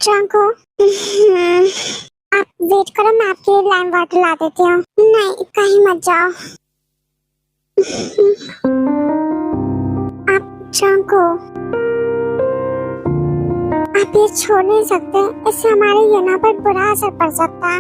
Trunk हो। आप wait करो, मैं आपके लिए लाइम वाटर ला देती हूँ। नहीं, कहीं मत जाओ। आप ट्रंक हो, आप ये छोड़ नहीं सकते, इससे हमारे यूना पर बुरा असर पड़ सकता है।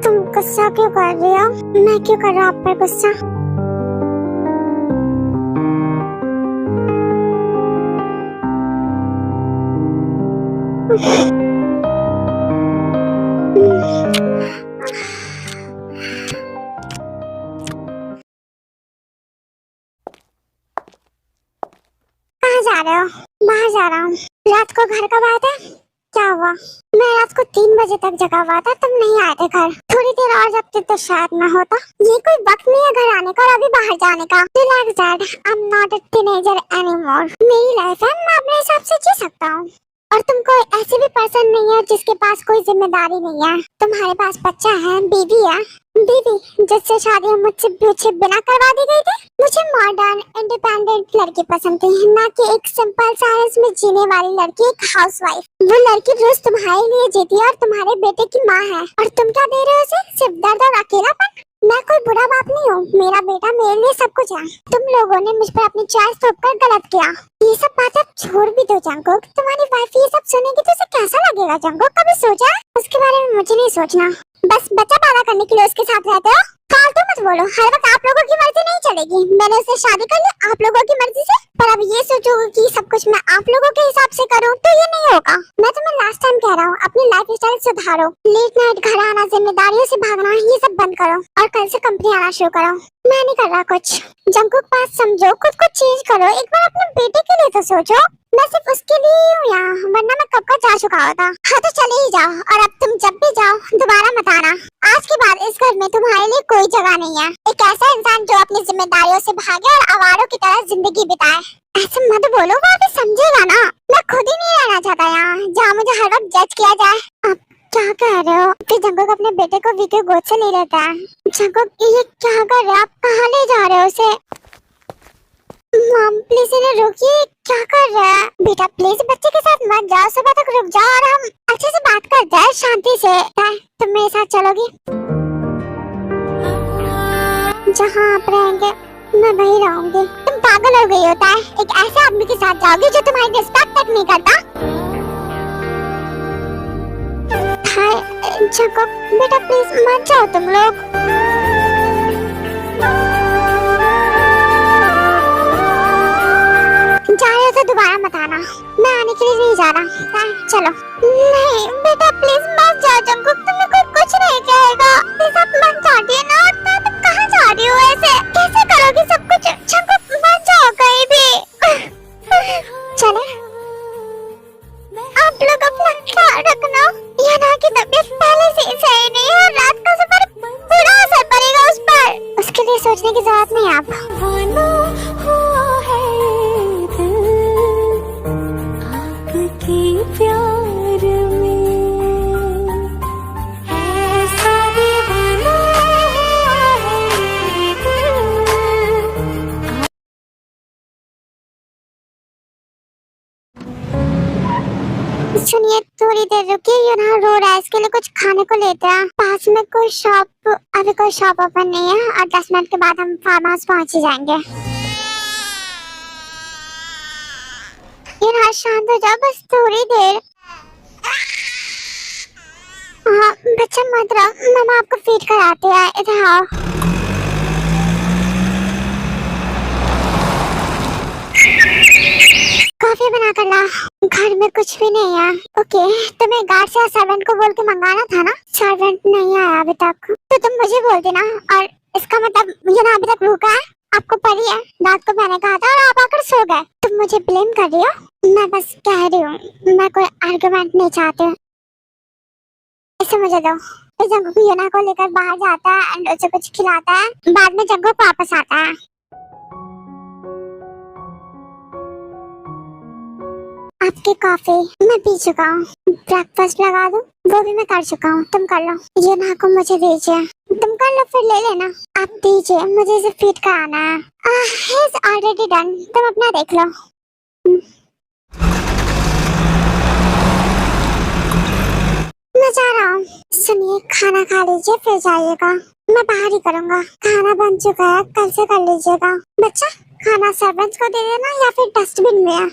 तुम गुस्सा क्यों कर रही हो? मैं क्यों कर रहा हूँ आप पर गुस्सा? कहाँ जा रहे हो? बाहर जा रहा हूँ। रात को घर कब आए थे? क्या हुआ? मैं रात को 3 बजे तक जगा हुआ था, तुम नहीं आए थे घर। थोड़ी देर और जगते तो शायद मैं होता। ये कोई वक्त नहीं है घर आने का और अभी बाहर जाने का। Relax dad, I am not a teenager anymore. मेरी लाइफ है, मैं अपने हिसाब से जी सकता हूँ। और तुम कोई ऐसे भी पर्सन नहीं है जिसके पास कोई जिम्मेदारी नहीं है। तुम्हारे पास बच्चा है, बीवी है। बीवी जिससे शादी मुझसे बिना करवा दी गई थी। मुझे मॉडर्न इंडिपेंडेंट लड़की पसंद थी, ना कि एक सिंपल साइंस में जीने वाली लड़की, एक हाउसवाइफ। वो लड़की रोज तुम्हारे लिए जीती है और तुम्हारे बेटे की माँ है, और तुम क्या दे रहे हो उसे? सिर्फ दर्द और अकेलापन। मैं कोई बुरा बाप नहीं हूँ, मेरा बेटा मेरे लिए सब कुछ है। तुम लोगों ने मुझ पर अपनी चॉइस थोपकर गलत किया। ये सब बात अब छोड़ भी दो जंगकुक। तुम्हारी वाइफ ये सब सुनेगी तो उसे कैसा लगेगा जंगकुक? कभी सोचा? उसके बारे में मुझे नहीं सोचना। बस बच्चा पैदा करने के लिए उसके साथ रहते हो। फालतू मत बोलो, हर वक्त आप लोगों की मर्जी नहीं चलेगी। मैंने उससे शादी कर ली आप लोगों की मर्जी से, पर अब ये सोचो कि सब कुछ मैं आप लोगों के हिसाब से करूं तो ये नहीं होगा। मैं तुम्हें लास्ट टाइम कह रहा हूँ, अपनी लाइफ स्टाइल सुधारो। लेट नाइट घर आना, जिम्मेदारियों से भागना, ये सब बंद करो और कल से कंपनी आना शुरू करो। मैं नहीं कर रहा कुछ। जंगकुक बात समझो, खुद को चेंज करो। एक बार अपने बेटे के लिए तो सोचो। मैं सिर्फ उसके लिए ही हूँ यहाँ, वरना मैं कब का जा चुका होता। हाँ तो चले ही जाओ, और अब तुम जब भी जाओ दोबारा मत आना। आज के बाद इस घर में तुम्हारे लिए कोई जगह नहीं है। एक ऐसा इंसान जो अपनी जिम्मेदारियों से भागे और आवारों की तरह जिंदगी बिताए। ऐसे मत बोलो, वो आगे समझेगा ना। मैं खुद ही नहीं रहना चाहता यहाँ, जहाँ मुझे हर वक्त जज किया जाए। अब क्या कह रहे हो कि जंगकुक अपने बेटे को वी के गोद से ले लेता है? जंगकुक ये क्या कर रहे हो आप? कहाँ ले जा रहे हो उसे? मॉम प्लीज इन्हें रोकिए, क्या कर रहा है? बेटा प्लीज बच्चे के साथ मत जाओ, सुबह तक रुक जाओ और हम अच्छे से बात कर जाए शांति से। तुम मेरे साथ चलोगी? जहाँ आप रहेंगे मैं वहीं रहूंगी। तुम पागल हो गई होता है, एक ऐसे आदमी के साथ जाओगी जो तुम्हारी रिस्पेक्ट तक नहीं करता। हाय जंगकुक, बेटा प्लीज मत जाओ तुम लोग। जा रहे हो तो दोबारा मत आना। मैं आने के लिए नहीं जा रहा। चलो। नहीं बेटा प्लीज मत जाओ जंगकुक, तुम्हें कोई कुछ नहीं कहेगा। प्लीज आप मत जाइए ना। तुम कहाँ जा रही हो ऐसे? कैसे करोगी सब कुछ? जंगकुक मत जाओ कहीं भी। चले। आप लोग अपना ख्याल रखना। याना की तबीयत पहले से सही नहीं है और रात का सफर बुरा असर पड़ेगा उस पर। उसके लिए सोचने की जरूरत नहीं आप। प्यार सुनिए थोड़ी देर रुकिए, यूना रो रहा है, इसके लिए कुछ खाने को लेते हैं। पास में कोई शॉप, अभी कोई शॉप ओपन नहीं है और 10 मिनट के बाद हम फार्म हाउस पहुंच ही जाएंगे। यूना शांत हो जाओ बस थोड़ी देर। हाँ बच्चा मत रहो, मामा आपको फीड कराते हैं, इधर आओ। कॉफी बना कर ला। घर में कुछ भी नहीं है। ओके, तुम्हें गार्ड से सर्वेंट को बोल के मंगाना था ना? सर्वेंट नहीं आया अभी तक, तो तुम मुझे बोल देना। और इसका मतलब ये ना अभी तक भूखा है? आपको परी है, रात को मैंने कहा था और आप आकर सो गए। तुम मुझे ब्लेम कर रही हो? मैं बस कह रही हूँ, मैं कोई आर्गुमेंट नहीं चाहती। इसे मुझे दो। जंगकुक यूना को लेकर बाहर जाता है एंड उसे कुछ खिलाता है। बाद में जंगकुक वापस आता है। आपकी कॉफी मैं पी चुका हूँ। ब्रेकफास्ट लगा दूँ? वो भी मैं कर चुका हूँ, तुम कर लो। ये ना को मुझे दीजिए। तुम कर लो फिर, ले लेना। आप दीजिए, मुझे इसे फीड कराना है। इज ऑलरेडी डन, तुम अपना देख लो। मैं जा रहा हूँ। सुनिए, खाना खा लीजिए फिर जाइएगा। मैं बाहर ही करूँगा, खाना बन चुका है, कल से कर लीजिएगा। बच्चा, खाना सर्वेंट्स को दे देना या फिर डस्टबिन में है।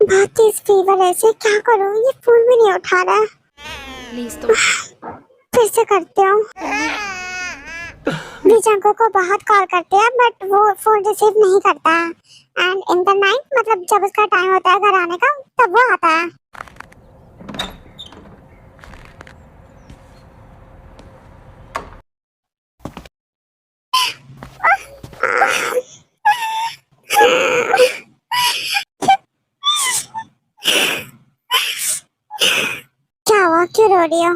बहुत तेज फीवर है इसे, क्या करूँ? ये फोन भी नहीं उठा रहा है। प्लीज तो फिर से करते हो। बीजंको को बहुत कॉल करते हैं बट वो फोन रिसीव नहीं करता है। एंड इन द नाइट, मतलब जब उसका टाइम होता है घर आने का, तब वो आता है। क्या हुआ, क्यों रो रही हो?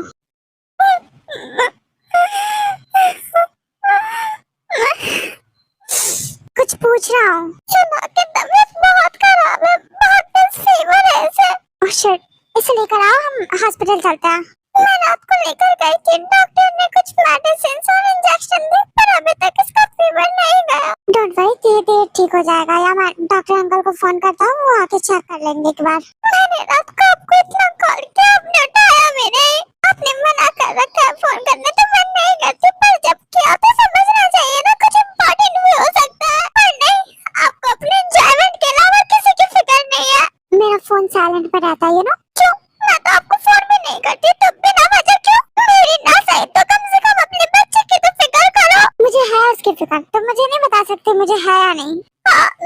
कुछ पूछ रहा हूँ। सुना कि तबीयत बहुत खराब है, बहुत फीवर है इसे। ओह शिट, इसे लेकर आओ, हम हॉस्पिटल चलते हैं। मैं रात को लेकर गई थी, डॉक्टर ने कुछ मेडिसिन और इंजेक्शन दी, पर अभी तक इसका फीवर नहीं गया। डोंट वरी, धीरे धीरे ठीक हो जाएगा। या मैं डॉक्टर अंकल को फोन करता हूँ, वो आके चेक कर लेंगे एक बार। मैंने रात को आपको इतना कॉल किया, आपने उठाया भी नहीं। आपने मना कर रखा है फोन करने, तो मैं नहीं करती, पर जब किया तो समझना चाहिए ना, कुछ इम्पोर्टेंट भी हो सकता है। पर नहीं, आपको अपने एंजॉयमेंट के अलावा किसी की फिक्र नहीं है। मेरा फोन साइलेंट पे रहता है, क्यों? मैं तो आपको फोन भी नहीं करती, तो बिना वजह क्यों? मेरी ना सही तो कम से कम अपने बच्चे की तो फिक्र करो। मुझे है उसकी फिक्र, तो मुझे नहीं बता सकते मुझे है या नहीं।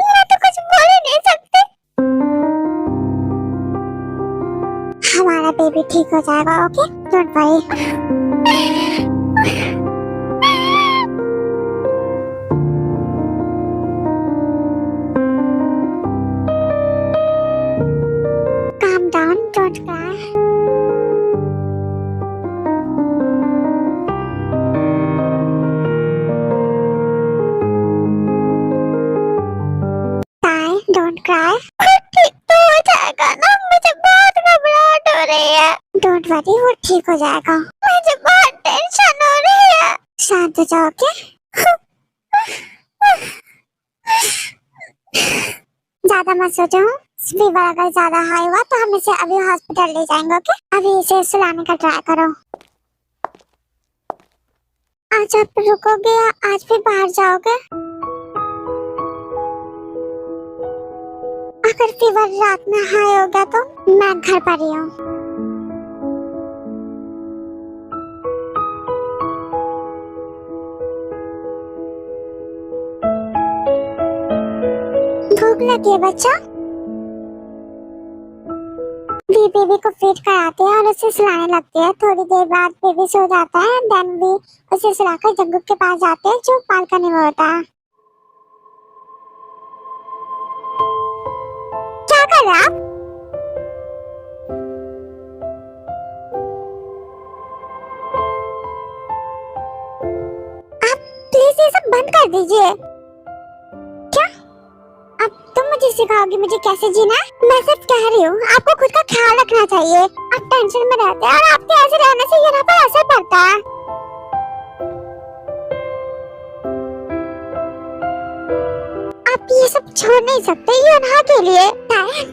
मैं तो कुछ बोल ही नहीं सकती। हमारा बेबी ठीक हो जाएगा, okay? Don't worry. Calm down, don't cry. Don't cry. ठीक तो हो जाएगा ना, मुझे बहुत घबराहट हो रही है। Don't worry, वो ठीक हो जाएगा। मुझे बहुत टेंशन हो रही है। शांत हो जाओ, ओके? ज्यादा मत सोचो। फीवर अगर ज्यादा हाई हुआ तो हम इसे अभी हॉस्पिटल ले जाएंगे, ओके? अभी इसे सुलाने का ट्राई करो। आज आप रुकोगे या आज भी बाहर जाओगे? अगर फीवर रात में हाई हो गया तो मैं घर पर ही हूँ। भूख लगी है बच्चा? बेबी को फीड कराते हैं और उसे सुलाने लगते हैं। थोड़ी देर बाद बेबी सो जाता है, देन भी उसे सुलाकर जंगुक के पास जाते हैं जो बालकनी में होता है। क्या कर रहे हैं आप? आप प्लीज ये सब बंद कर दीजिए। क्या? अब तुम मुझे सिखाओगी मुझे कैसे जीना है? मैं सिर्फ कह रही हूँ, आपको खुद का ख्याल रखना चाहिए। आप टेंशन में रहते हैं और आपके ऐसे रहने से यहाँ पर असर पड़ता है। आप ये सब छोड़ नहीं सकते यूनहा के लिए।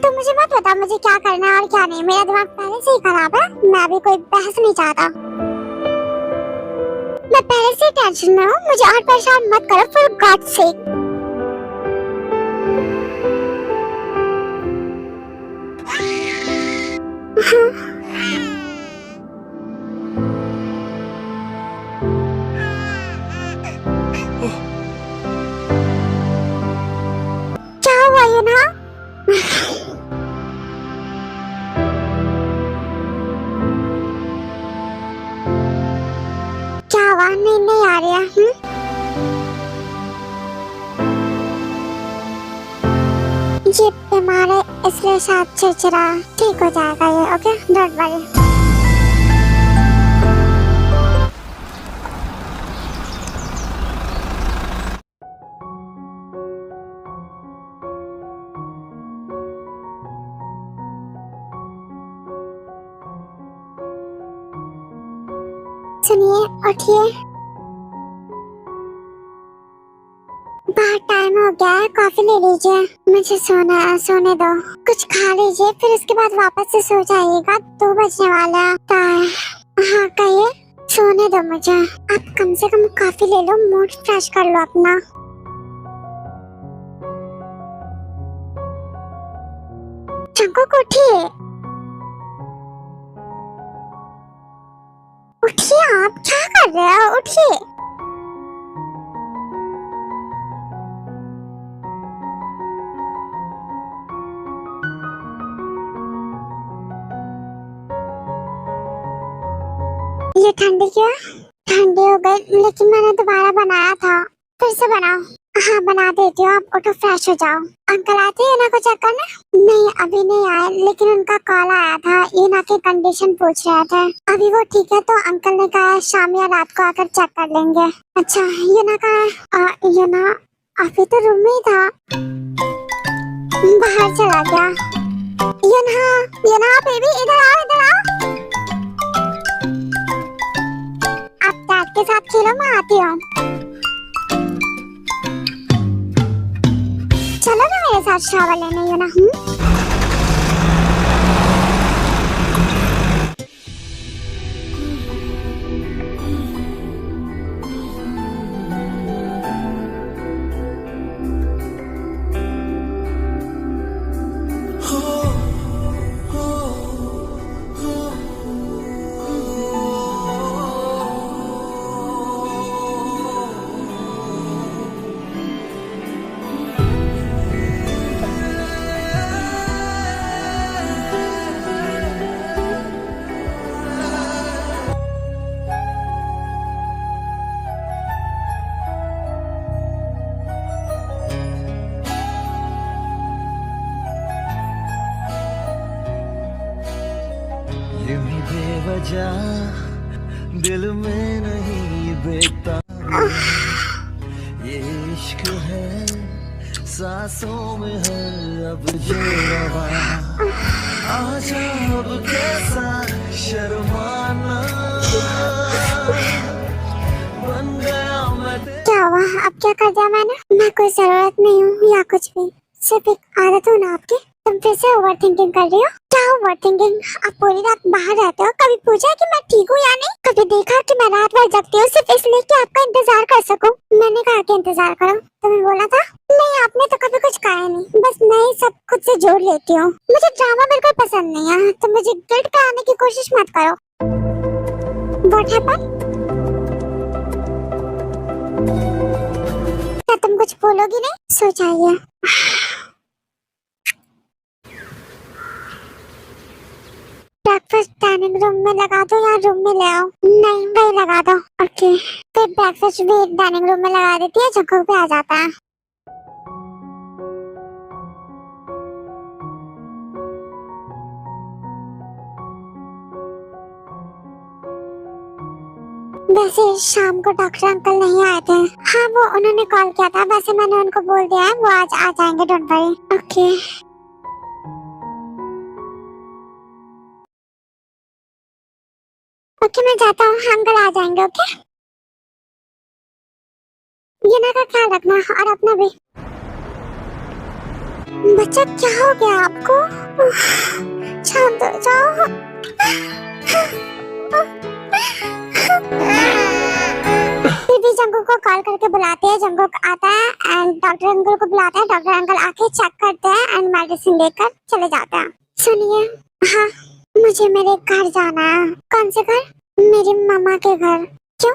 तो मुझे मत बता मुझे क्या करना है और क्या नहीं। मेरा दिमाग पहले से ही खराब है, मैं अभी कोई बहस नहीं चाहता। मैं पहले से टेंशन में हूँ, मुझे और परेशान मत करो फॉर गॉड सेक। क्या हुआ यूनहा? क्या हुआ? नींद नहीं आ रही है? ये बीमार है इसलिए शायद चिड़चिड़ा। ठीक हो जाएगा ये, ओके? Don't worry. सुनिए, उठिए। बहुत टाइम हो गया है, कॉफी ले लीजिए। मुझे सोने दो। कुछ खा लीजिए, फिर उसके बाद वापस से सो जाइएगा। 2 बजने वाला है। हाँ कहिए। सोने दो मुझे। आप कम से कम कॉफी ले लो, मूड फ्रेश कर लो अपना। जंगकुक उठिए। उठिए, आप क्या कर रहे हो? उठिए। ये ठंडी क्यों है? ठंडी हो गई, लेकिन मैंने दोबारा बनाया था। फिर से बनाओ। हाँ बना देती हूँ, आप उठो, फ्रेश हो जाओ। अंकल आते हैं ना को चेक करने? नहीं अभी नहीं आए, लेकिन उनका कॉल आया था, ये ना की कंडीशन पूछ रहे थे। अभी वो ठीक है, तो अंकल ने कहा शाम या रात को आकर चेक कर लेंगे। अच्छा ये ना कहा? ये ना अभी तो रूम में ही था, बाहर चला गया। ये ना बेबी, इधर आओ, इधर आओ। आप डैड के साथ खेलो, मैं आती हूँ। चलो ना मेरे साथ शावर लेने, ये ना। यूं ही बेवजह दिल में नहीं बेता, ये इश्क है सांसों में है अब जो रवा। आजा अब कैसा शर्माना बन गया मैं। क्या हुआ? अब क्या कर दिया मैंने? मैं कोई जरूरत नहीं हूँ या कुछ भी, सिर्फ एक आदत हो ना आपकी। तुम फिर से ओवर थिंकिंग कर रही हो। क्या ओवर थिंकिंग? आप पूरी रात बाहर रहते हो, कभी पूछा कि मैं ठीक हूँ या नहीं? कभी देखा कि मैं रात भर जगती हूँ सिर्फ इसलिए कि आपका इंतजार कर सकूं? मैंने कहा कि इंतजार करो, तुम्हें बोला था? नहीं आपने तो कभी कुछ कहा नहीं, बस मैं ही सब खुद से जोड़ लेती हूँ। मुझे ड्रामा बिल्कुल पसंद नहीं है, तो मुझे गिल्ट कराने की कोशिश मत करो। What happened? क्या तुम कुछ बोलोगी नहीं? सो जाइए। ब्रेकफास्ट डाइनिंग रूम में लगा दो या रूम में ले आओ? नहीं वही लगा दो। ओके, फिर ब्रेकफास्ट भी डाइनिंग रूम में लगा देती है, जंगकुक पे आ जाता है। वैसे शाम को डॉक्टर अंकल नहीं आए थे। हाँ वो उन्होंने कॉल किया था, वैसे मैंने उनको बोल दिया है, वो आज आ जाएंगे, डोंट वरी। ओके ओके मैं जाता हूँ, अंकल आ जाएंगे। ओके ये ना का ख्याल रखना और अपना भी। बच्चा क्या हो गया आपको? शांत हो जाओ। फिर भी जंगकुक को कॉल करके बुलाते हैं, जंगकुक आता है एंड डॉक्टर अंकल को बुलाता है। डॉक्टर अंकल आके चेक करते हैं एंड मेडिसिन देकर चले जाते हैं। सुनिए, हाँ मुझे मेरे घर जाना है। कौन से घर? मेरी मामा के घर। क्यों?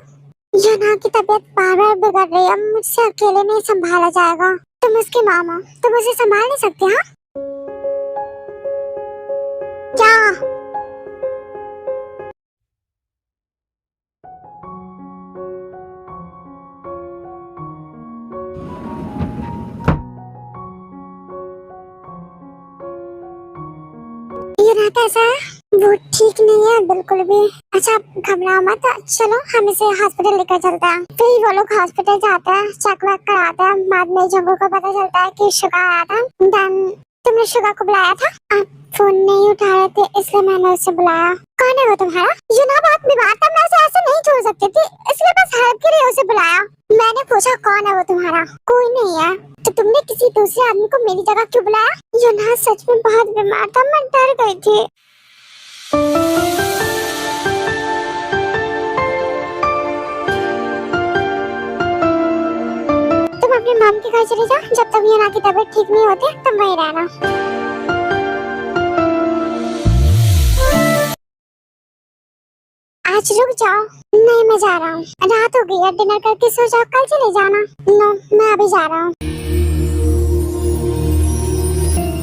यूना की तबीयत बार बार बिगड़ रही है, मुझसे अकेले नहीं संभाला जाएगा। तुम उसकी मामा, तुम उसे संभाल नहीं सकते? हाँ क्या? यूना कैसा है? वो ठीक नहीं है बिल्कुल भी। अच्छा घबराओ मत, चलो हम इसे हॉस्पिटल लेकर चलते हैं। फिर वो लोग हॉस्पिटल जाते हैं, चेक वेक कराते हैं। बाद में जंगकुक को पता चलता है कि शुगर आया था। देन तुमने शुगा को बुलाया था? आप फोन नहीं उठा रहे थे इसलिए मैंने उसे बुलाया। कौन है वो तुम्हारा? युना बहुत बीमार था, मैं उसे ऐसे नहीं छोड़ सकती थी, इसलिए बस हेल्प के लिए उसे बुलाया। मैंने पूछा कौन है वो तुम्हारा? कोई नहीं है। तो तुमने किसी दूसरे आदमी को मेरी जगह क्यों बुलाया? युना सच में बहुत बीमार था, मैं डर गई थी। तुम अपनी मॉम के घर चले जाओ, जब तक युना की तबीयत ठीक नहीं होती तुम वहीं रहना। आज रुक जाओ। नहीं मैं जा रहा हूँ, रात हो गई है, डिनर करके सो जाओ, कल चले जाना। नो मैं अभी जा रहा हूँ।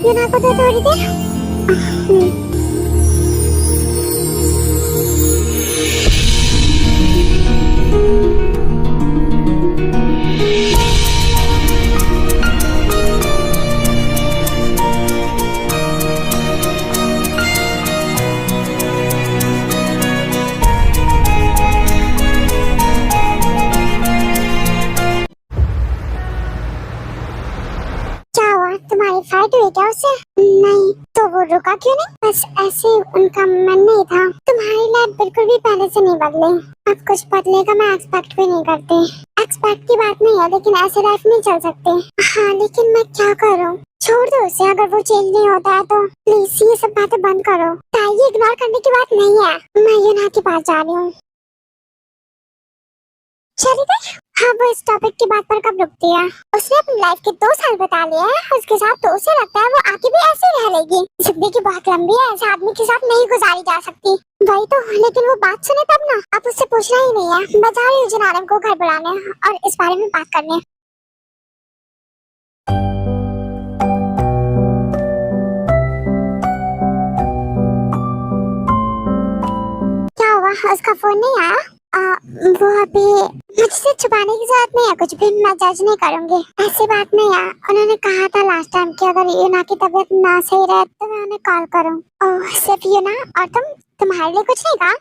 युना को दो थोड़ी देर। तुम्हारी फाइट हुई क्या उससे? नहीं। तो वो रुका क्यों नहीं? बस ऐसे उनका मन नहीं था। तुम्हारी लाइफ बिल्कुल भी पहले से नहीं बदली। अब कुछ बदलेगा मैं एक्सपेक्ट भी नहीं करती। एक्सपेक्ट की बात नहीं है, लेकिन ऐसे लाइफ नहीं चल सकती। हाँ लेकिन मैं क्या करूँ? छोड़ दो उसे, अगर वो चेंज नहीं होता है तो प्लीज ये सब बातें बंद करो। ये इग्नोर करने की बात नहीं है। मैं युना के पास जा रही हूँ। चली गई? हाँ वो इस टॉपिक की बात पर कब रुकती है? उसने अपनी लाइफ के 2 साल बता लिए हैं उसके साथ, तो उसे लगता है वो आगे भी ऐसे ही रह लेगी। जिंदगी बहुत लंबी है, ऐसे आदमी के साथ नहीं गुजारी जा सकती। वही तो, लेकिन वो बात सुने तब ना। अब उससे पूछना ही नहीं है। मैं जा रही हूँ जनारम को घर बुलाने और इस बारे में बात करने। क्या हुआ, उसका फोन नहीं आया? वो अभी मुझसे छुपाने की जरूरत नहीं है कुछ भी, मैं जज नहीं करूंगी। ऐसी बात नहीं है। उन्होंने कहा था लास्ट टाइम कि अगर युना की तबीयत ना सही रहे तो मैं उन्हें कॉल करूं। ओह सिर्फ युना? और तुम्हारे लिए कुछ नहीं कहा?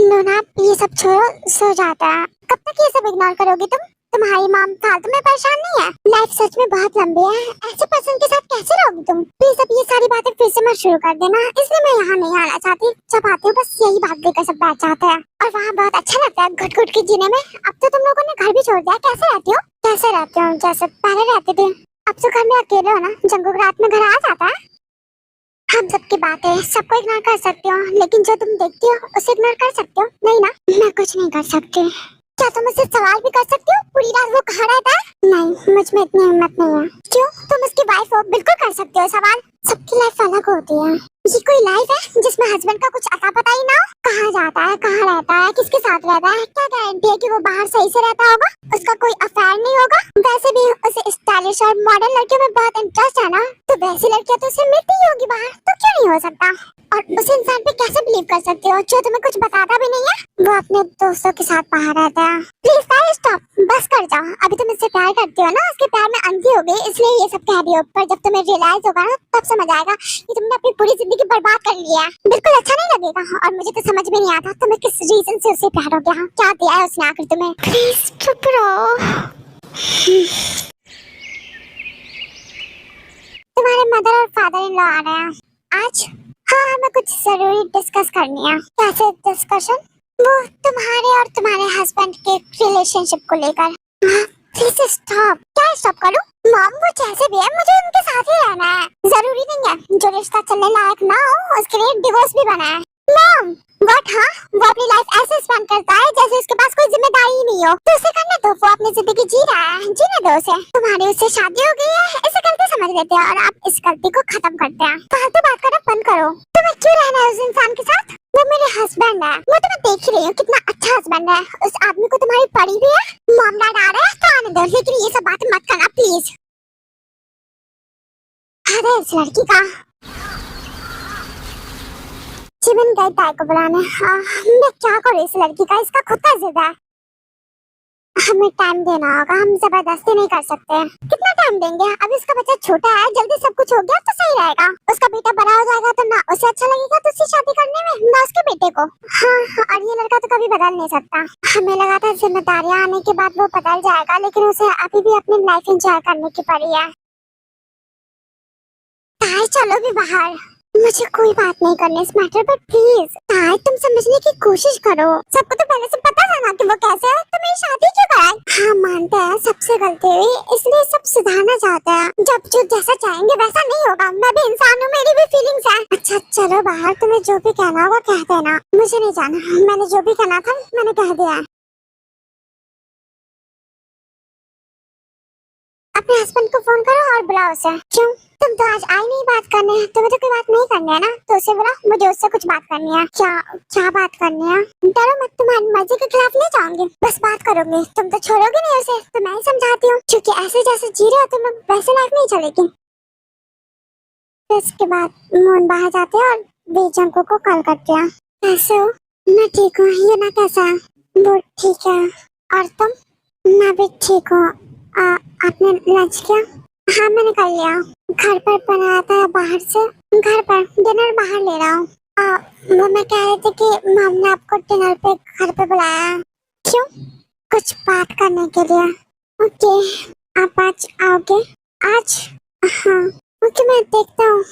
नोना ये सब छोड़ो, सो जाता है। कब तक ये सब इग्नोर करोगी तुम? तुम्हारी मॉम फालतू में परेशान नहीं है? लाइफ सच में बहुत लंबी है, ऐसे पर्सन के साथ कैसे रहोगी तुम? प्लीज अब ये सारी बातें फिर से मत शुरू कर देना, इसलिए मैं यहाँ नहीं आना चाहती। जब आती हूँ बस यही बात लेकर सब बैठ जाते हैं और वहाँ बहुत अच्छा लगता है घुट घुट के जीने में। अब तो तुम लोगों ने घर भी छोड़ दिया। कैसे रहती हो? कैसे रहती हो जैसे पहले रहती थी। अब तो घर में अकेले हो ना, जंगल रात में घर आ जाता है। हम सबकी बातें सबको इग्नोर कर सकती हो, लेकिन जो तुम देखती हो उसे इग्नोर कर सकते हो नहीं ना? मैं कुछ नहीं कर सकती। क्या तुम मुझसे सवाल भी कर सकती हो पूरी रात वो कहाँ रहता है? नहीं मुझ में इतनी हिम्मत नहीं है। क्यों, तुम उसकी वाइफ हो, बिल्कुल कर सकते हो सवाल। सबकी लाइफ अलग होती है। ये कोई लाइफ है जिसमें हस्बैंड का कुछ अता पता ही ना हो? कहाँ जाता है, कहाँ रहता है, किसके साथ रहता है? क्या गारंटी है कि वो बाहर सही से रहता होगा? उसका कोई अफेयर नहीं होगा? वैसे भी उसे स्टाइलिश और मॉडर्न लड़कियों में बहुत इंटरेस्ट है ना, तो वैसी लड़कियां तो उसे मिलती ही होगी बाहर, तो क्यों नहीं हो सकता? और उस इंसान पे कैसे बिलीव कर सकते हो जो तुम्हें कुछ बताता भी नहीं है? वो अपने दोस्तों के साथ बाहर रहता है। प्लीज गाइस स्टॉप, बस कर जाओ। अभी तुम इससे प्यार करती हो ना, उसके प्यार में अंधी हो गई इसलिए ये सब कह रही हो, पर जब तुम्हें रियलाइज होगा ना तब समझ आएगा कि तुमने अपनी पूरी जिंदगी बर्बाद कर ली है। बिल्कुल अच्छा नहीं लगेगा, और मुझे तो समझ में नहीं आता तुम्हें किस रीजन से उससे प्यार हो गया। क्या दिया है उसने आखिर तुम्हें? प्लीज चुप रहो। तुम्हारे मदर और फादर इन लॉ आ रहे हैं आज। हाँ हमें कुछ जरूरी डिस्कस करनी है। कैसे डिस्कशन? वो तुम्हारे और तुम्हारे हस्बैंड के रिलेशनशिप को लेकर। Please stop. क्या स्टॉप करूं? मॉम वो जैसे भी है मुझे उनके साथ ही रहना है। जरूरी नहीं है जो रिश्ता चलने लायक ना हो उसके लिए डिवोर्स भी बना है। Mom what? हाँ वो अपनी लाइफ ऐसे स्पेंड करता है जैसे उसके पास कोई जिम्मेदारी ही नहीं हो, तो उसे करने दो। वो अपनी जिंदगी जी रहा है, जीने दो उसे। तुम्हारी उससे शादी हो गई है इसे गलती समझ लेते हैं और आप इस गलती को खत्म करते हैं। फालतू बात करना बंद करो। तुम्हें क्यों रहना है उस इंसान के साथ? वो मेरे हस्बैंड है। वो तुम्हें देख रही हूँ कितना अच्छा हस्बैंड है। उस आदमी को तुम्हारी पड़ी भी है। मॉम डैड आ रहे हैं तो आने दो, लेकिन ये सब बातें मत करना प्लीज। अरे इस लड़की का जीवन गई ताई को बुलाने। मैं क्या करूँ इस लड़की का, इसका खुद का जिद है। हमें टाइम देना होगा, हम जबरदस्ती नहीं कर सकते। कितना टाइम देंगे? अभी उसका बच्चा छोटा है, जल्दी सब कुछ हो गया तो सही रहेगा। उसका बेटा बड़ा हो जाएगा तो ना उसे अच्छा लगेगा तो उससे शादी करने में, ना उसके बेटे को। हाँ और ये लड़का तो कभी बदल नहीं सकता। हमें लगा था जिम्मेदारियाँ आने के बाद वो बदल जाएगा, लेकिन उसे अभी भी अपनी लाइफ एंजॉय करने की पड़ी है। ताई चलो भी बाहर, मुझे कोई बात नहीं करनी इस मैटर पर प्लीज। ताई तुम समझने की कोशिश करो, सबको तो पहले से पता था ना कि वो कैसे है, तो मेरी शादी क्यों कराई? हाँ मानते हैं सबसे गलती हुई, इसलिए सब सुधारना चाहते हैं। जब जो जैसा चाहेंगे वैसा नहीं होगा, मैं भी इंसान हूँ, मेरी भी फीलिंग्स है। अच्छा चलो बाहर, तुम्हें जो भी कहना होगा कह देना, मुझे नहीं जाना, मैंने जो भी कहना था मैंने कह दिया है। अपने हस्बैंड को फोन करो और बुलाओ उसे। क्यों, तुम तो आज आई नहीं बात करने, तुम्हें तो कोई बात नहीं करनी है ना, तो उसे बुला, मुझे उससे कुछ बात करनी है। क्या क्या बात करनी है? डरो मत, तुम्हारी मर्जी के खिलाफ नहीं जाऊंगी, बस बात करोगे, तुम तो छोड़ोगे नहीं उसे, तो मैं ही समझाती हूँ, क्योंकि ऐसे जैसे जी रहे हो तुम वैसे लाइफ नहीं चलेगी। तो इसके बाद मोहन बाहर जाते हैं और बेजंको को कॉल करते हैं। कैसे हो? मैं ठीक हूँ, ये ना कैसा है? वो ठीक है, और तुम? मैं भी ठीक हूँ। आपने लंच किया? हाँ मैंने कर लिया, घर पर बनाया था, बाहर से घर पर डिनर बाहर ले रहा हूँ। वो मैं कह रही थी कि मम ने आपको डिनर पे घर पे बुलाया। क्यों? कुछ बात करने के लिए। ओके, आप आज आओगे? आज? हाँ ओके, मैं देखता हूँ।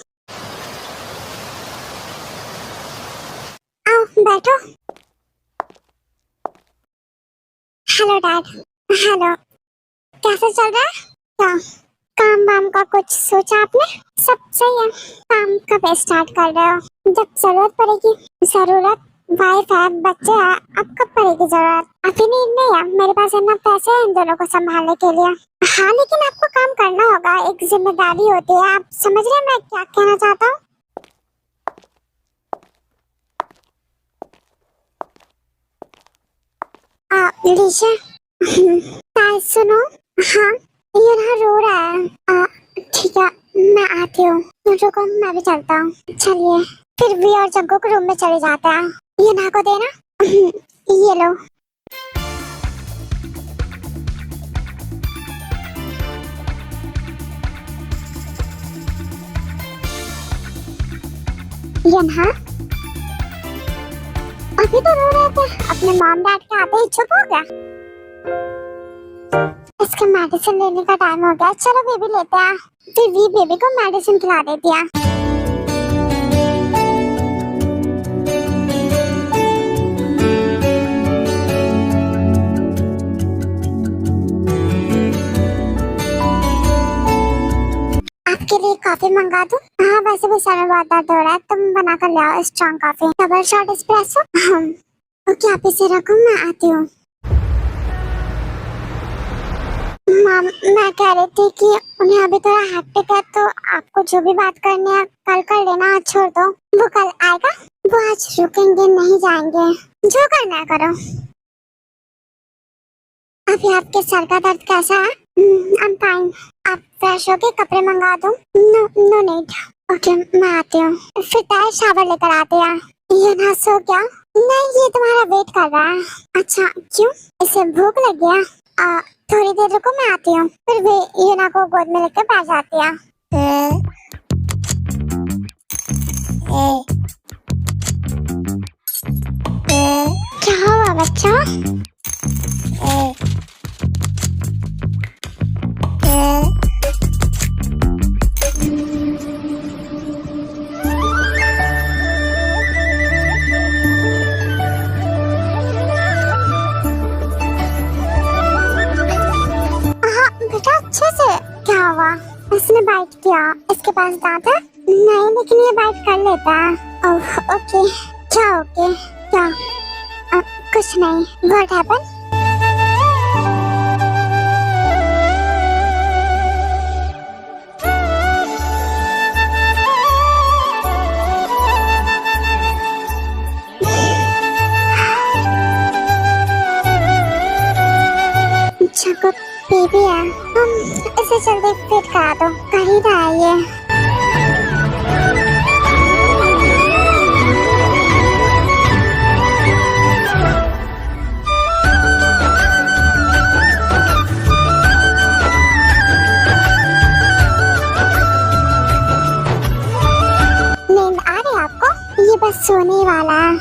आओ बैठो। Hello dad. हेलो, कैसे चल रहा है? क्या काम वाम का कुछ सोचा आपने? सब सही है। काम कब स्टार्ट कर रहे हो? जब जरूरत पड़ेगी। जरूरत? वाइफ है, बच्चे हैं, अब कब पड़ेगी जरूरत? अभी नहीं है, मेरे पास इतना पैसे हैं इन दोनों को संभालने के लिए। हाँ लेकिन आपको काम करना होगा, एक जिम्मेदारी होती है, आप समझ रहे हैं मैं क्या कहना चाहता हूँ? लीजिए। सुनो, हाँ ये ना रो रहा है। ठीक है मैं आती हूँ, रुको मैं भी चलता हूँ। चलिए, फिर भी और जग्गू के रूम में चले जाते हैं। ये ना को देना। ये लो। ये ना अभी तो रो रहे थे, अपने मॉम डैड के आते ही चुप हो गया। इसका मेडिसिन लेने का टाइम हो गया, चलो बेबी लेते हैं। फिर भी बेबी को मेडिसिन खिला देती है। आपके लिए कॉफी मंगा दूं? हाँ वैसे भी सर में बहुत दर्द हो रहा है, तुम बना कर ले आओ strong coffee, double shot espresso. Okay आप इसे रखो, मैं आती हूँ। माम मैं कह रही थी कि उन्हें अभी थोड़ा हैक्टिक है, तो आपको जो भी बात करनी है कल कर लेना, आज छोड़ दो। वो कल आएगा, वो आज रुकेंगे नहीं जाएंगे, जो करना है करो। अभी आपके सर का दर्द कैसा है? I'm fine. आप फ्रेश होके कपड़े मंगा दो? No need. ओके मैं आती हूँ। फिर ताई शावर लेकर आते हैं। ये ना सो क्या? नहीं ये तुम्हारा वेट कर रहा है। अच्छा क्यों, इसे भूख लग गया? थोड़ी देर रुको मैं आती हूँ। फिर भी यूना को गोद में लेकर बैठ जाती है। क्या हुआ बच्चा? अच्छे से क्या हुआ? इसने बाइट किया, इसके पास दांत है? नहीं लेकिन ये बाइट कर लेता है। Oh okay. क्या ओके? क्या? कुछ नहीं। What happen? जग्गू बेबी है, इसे जल्दी फिट करा दो, कर ही रहा है ये। नींद आ रही है आपको? ये बस सोने वाला है।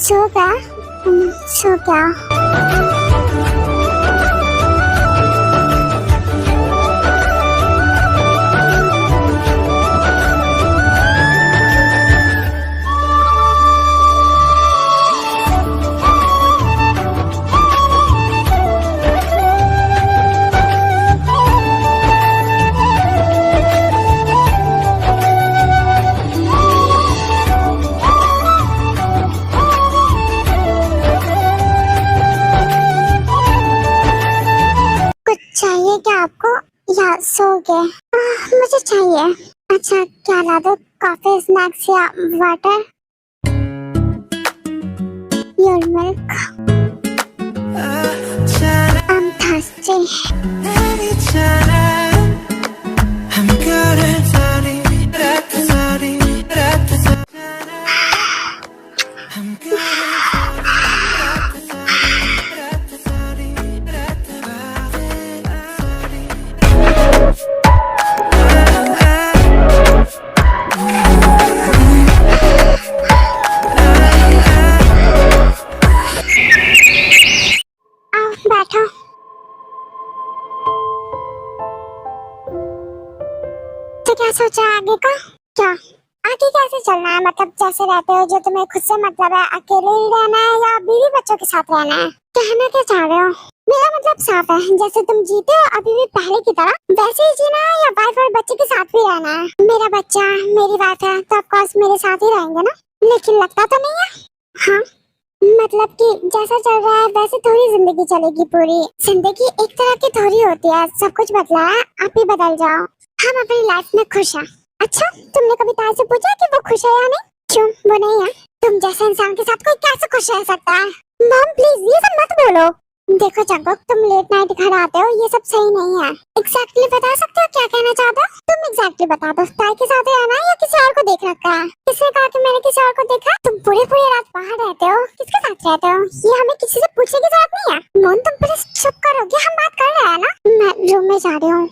सो गया? सो क्या? चाहिए क्या आपको या सो गए? मुझे चाहिए। अच्छा क्या ला दो? कॉफी, स्नैक्स या water? Your milk. I am thirsty. बैठो। तो क्या सोचा आगे का? क्या आगे कैसे चलना है? मतलब जैसे रहते हो, जो तुम्हें खुद से मतलब है, अकेले ही रहना है या बीवी बच्चों के साथ रहना है? कहना क्या चाह रहे हो? मेरा मतलब साफ है, जैसे तुम जीते हो अभी भी पहले की तरह वैसे ही जीना है या वाइफ और बच्चे के साथ भी रहना है? मेरा बच्चा मेरी वाइफ है तो ऑफ कोर्स मेरे साथ ही रहेंगे ना। लेकिन लगता तो नहीं है। हाँ मतलब कि जैसा चल रहा है वैसे थोड़ी जिंदगी चलेगी। पूरी जिंदगी एक तरह की थोड़ी होती है। सब कुछ बदला है, आप ही बदल जाओ। हम अपनी लाइफ में खुश हैं। अच्छा तुमने कभी ताज से पूछा कि वो खुश है या नहीं? क्यों वो नहीं है? तुम जैसे इंसान के साथ कोई कैसे खुश रह सकता है? मॉम प्लीज ये सब मत बोलो। देखो जंगकुक, तुम लेट नाइट घर आते हो, ये सब सही नहीं है। एग्जैक्टली बता सकते हो क्या कहना चाहते हो? तुम एग्जैक्टली बता दो, ताई के साथ रहना है या किसी और को देख रखा है? किसने कहा कि मैंने किसी और को देखा? तुम पूरी पूरी रात बाहर रहते हो, किसके साथ रहते हो? ये हमें किसी से पूछने की जरूरत नहीं है। मोहन तुम प्लीज चुप करोगे? हम बात कर रहे हैं ना। मैं रूम में जा रही हूँ।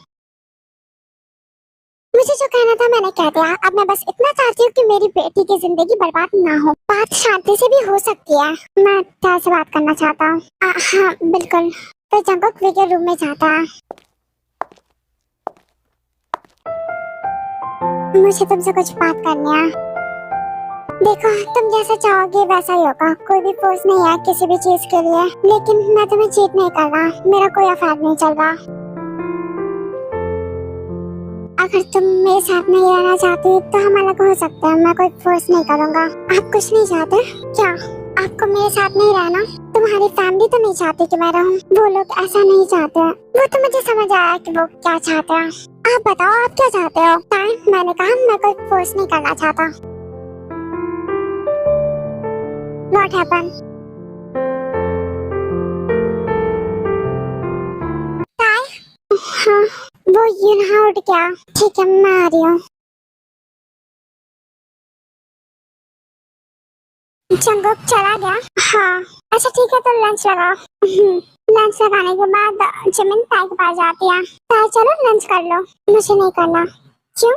मुझे जो कहना था मैंने कह दिया। अब मैं बस इतना चाहती हूँ कि मेरी बेटी की जिंदगी बर्बाद ना हो। बात शांति से भी हो सकती है। मैं ताई से बात करना चाहता हूँ। हाँ बिल्कुल। तो जंगकुक के रूम में जाता है। मुझे तुमसे कुछ बात करनी है। देखो तुम जैसा चाहोगे वैसा ही होगा। कोई भी फोर्स नहीं है किसी भी चीज के लिए। लेकिन मैं तुम्हें चीट नहीं कर रहा, मेरा कोई अफेयर नहीं चल रहा। अगर तुम मेरे साथ नहीं रहना चाहती तो हम अलग हो सकते हैं। मैं कोई फोर्स नहीं करूँगा। आप कुछ नहीं चाहते क्या? आपको मेरे साथ नहीं रहना? तुम्हारी फैमिली तो नहीं चाहती कि मैं रहूं? वो लोग ऐसा नहीं चाहते। वो तो मुझे समझ आया कि वो क्या चाहते हैं। आप बताओ आप क्या चाहते हो? टाइम मैंने कहा मैं कोई फोर्स नहीं करना चाहता। What happened? हाँ वो यहाँ उठ गया। ठीक है मैं आ रही हूँ। जंगकुक चला गया? हाँ। अच्छा ठीक है तो लंच लगाओ। लंच लगाने के बाद जिमिन ताई के पास जाती है। ताई चलो लंच कर लो। मुझे नहीं करना। क्यों?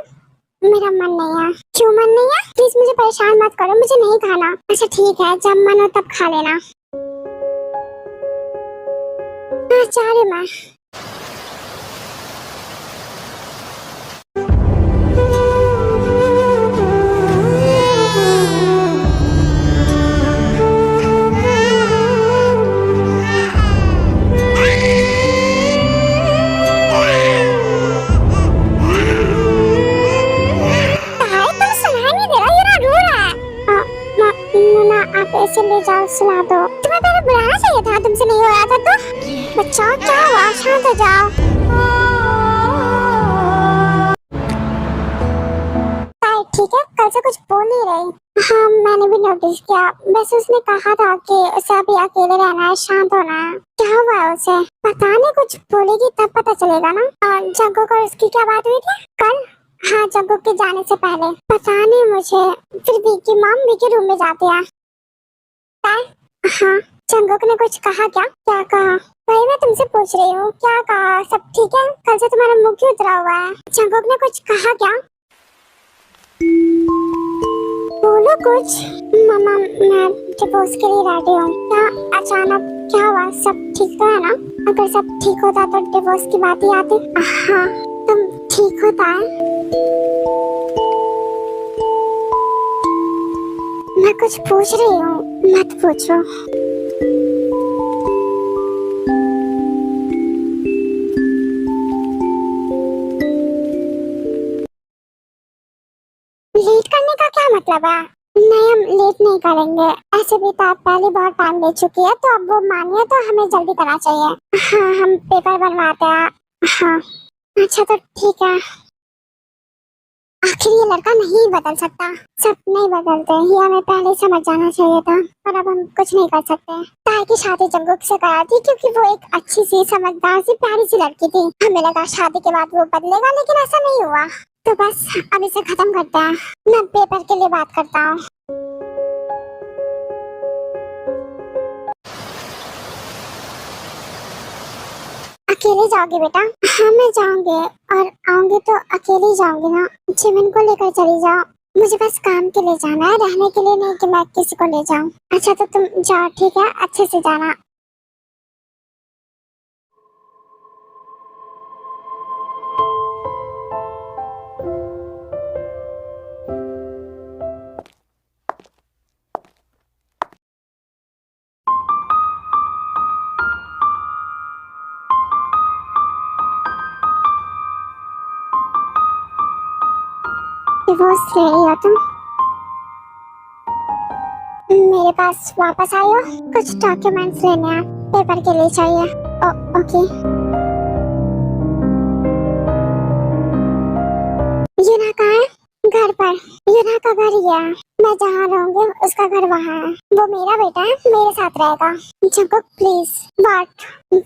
मेरा मन नहीं है। क्यों मन नहीं है? प्लीज मुझे परेशान मत करो, मुझे नहीं खाना। अच्छा ठीक है जब मन हो तब खा लेना। हाँ जा रही मैं। ऐसे ले जाओ सुला दो। तुम्हें पहले बुलाना चाहिए था, तुमसे नहीं हो रहा था तो। बच्चा क्या हुआ? शांत हो जाओ। ठीक है कल से कुछ बोल नहीं रही। हाँ मैंने भी नोटिस किया। वैसे उसने कहा था कि उसे अभी अकेले रहना है, शांत होना है। क्या हुआ है उसे? पता नहीं, कुछ बोलेगी तब पता चलेगा ना। जंगकुक और उसकी क्या बात हुई थी कल? हाँ जंगकुक के जाने से पहले। पता नहीं मुझे। फिर वीकी मॉम वीकी रूम में जाती है। हाँ जंगकुक ने कुछ कहा क्या? क्या कहा? वही मैं तुमसे पूछ रही हूँ, क्या कहा? सब ठीक है? कल से तुम्हारा मुंह क्यों उतरा हुआ है? जंगकुक ने कुछ कहा क्या? बोलो कुछ। मामा, मैं डिवोर्स के लिए रेडी हूँ। क्या अचानक क्या हुआ? सब ठीक तो है ना? अगर सब ठीक होता तो डिवोर्स की बात ही आती। हाँ, तुम ठीक होता है। मैं कुछ पूछ रही हूँ, मत पूछो। लेट करने का क्या मतलब है? नहीं, हम लेट नहीं करेंगे। ऐसे भी तो आप पहले बहुत टाइम ले चुकी है, तो अब वो मानिए तो हमें जल्दी करना चाहिए। हाँ, हम पेपर बनवाते हैं। हाँ, अच्छा तो ठीक है। आखिर ये लड़का नहीं बदल सकता। सब नहीं बदलते, ये हमें पहले समझ जाना चाहिए था। पर अब हम कुछ नहीं कर सकते। ताई की शादी जंगुक से करा थी क्योंकि वो एक अच्छी सी, समझदार सी, प्यारी सी लड़की थी। हमें लगा शादी के बाद वो बदलेगा, लेकिन ऐसा नहीं हुआ। तो बस अब इसे खत्म करते हैं। मैं पेपर के लिए बात करता हूँ। अकेले जाओगे बेटा? हाँ, मैं जाऊंगी, और आऊंगी तो अकेले जाऊंगी ना। जिमिन को लेकर चली जाओ। मुझे बस काम के लिए जाना है, रहने के लिए नहीं कि मैं किसी को ले जाऊं। अच्छा तो तुम जाओ, ठीक है? अच्छे से जाना। डिवोर्स ले रही हो तुम? मेरे पास वापस आयो। कुछ डॉक्यूमेंट्स लेने हैं, पेपर के लिए चाहिए। ओके। यूना कहाँ है? घर पर। यूना का घर ये है। मैं जहाँ रहूंगी उसका घर वहाँ है। वो मेरा बेटा है, मेरे साथ रहेगा। Jungkook please. व्हाट?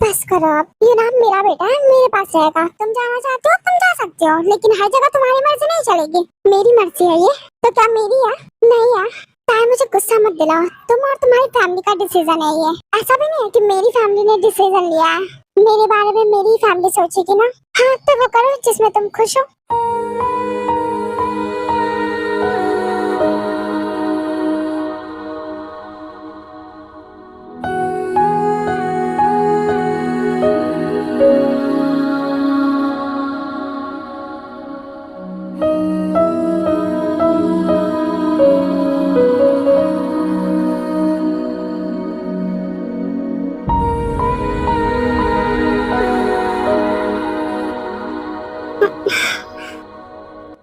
बस करो अब। यूना मेरा बेटा है, मेरे पास रहेगा। तुम जाना चाहते हो तुम जा सकते हो, लेकिन हर जगह तुम्हारी मर्जी नहीं चलेगी। मेरी मर्जी है ये। तो क्या मेरी है? नहीं है। ताई, मुझे गुस्सा मत दिलाओ। तुम और तुम्हारी फैमिली का डिसीजन है ये। ऐसा भी नहीं है कि मेरी फैमिली ने डिसीजन लिया है। मेरे बारे में मेरी फैमिली सोचेगी ना। हाँ, तो वो करो जिसमें तुम खुश हो।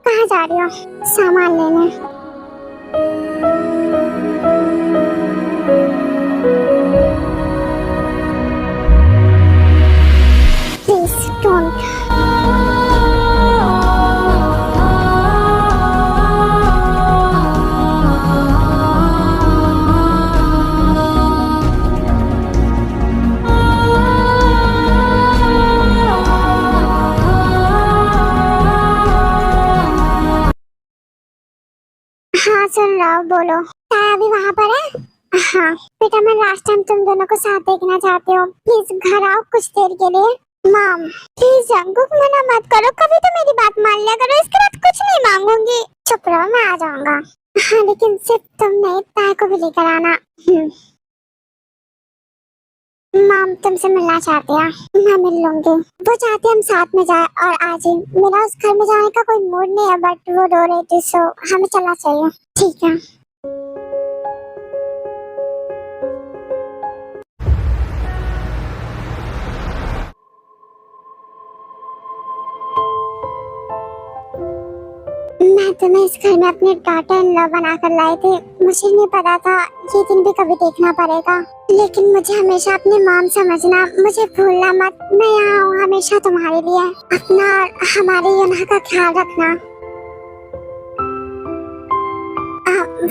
कहाँ जा रही हो? सामान लेने। Please don't. हाँ, सुन रहा हूँ, बोलो। ताया अभी वहाँ पर है? हाँ बेटा, मैं लास्ट टाइम तुम दोनों को साथ देखना चाहती हूँ। प्लीज घर आओ कुछ देर के लिए। माम प्लीज जंकुक, मना मत करो। कभी तो मेरी बात मान लिया करो। इसके बाद कुछ नहीं मांगूंगी। चुप रहो, मैं आ जाऊंगा। हाँ, लेकिन सिर्फ तुम नहीं, ताया को भी लेकर आना। माम तुमसे मिलना चाहती है। मैं मिल लूंगी। वो चाहती हम साथ में जाए और आज ही। मेरा उस घर में जाने का कोई मूड नहीं है, बट वो रो रही थी, सो हमें चलना चाहिए। ठीक है। मैं तुम्हें इस घर में अपने डॉटर इन लॉ बनाकर लाई थी। मुझे नहीं पता था ये दिन भी कभी देखना पड़ेगा। लेकिन मुझे हमेशा अपनी मॉम समझना, मुझे भूलना मत। मैं यहाँ हूँ हमेशा तुम्हारे लिए। अपना और हमारे यूना का ख्याल रखना।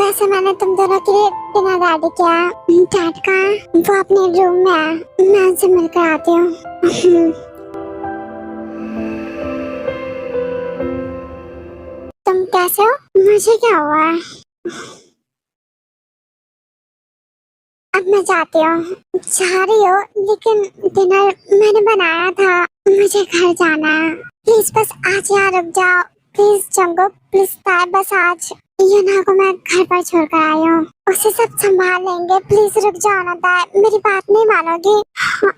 वैसे मैंने तुम दोनों के लिए डिनर रेडी किया है। डैड कहाँ है? वो अपने रूम में है। मैं उनसे मिलकर आती हूँ। तुम कैसे हो? मुझे क्या हुआ है? अब मैं जाती हूँ। जा रही हो? लेकिन डिनर मैंने बनाया था। मुझे घर जाना है। प्लीज बस आज यहाँ रुक जाओ। प्लीज जंगुक, प्लीज ताई, बस आज। यूना को मैं घर पर छोड़कर आई हूँ, उसे सब संभाल लेंगे। प्लीज रुक जाओ अनादा, मेरी बात नहीं मानोगी? हाँ।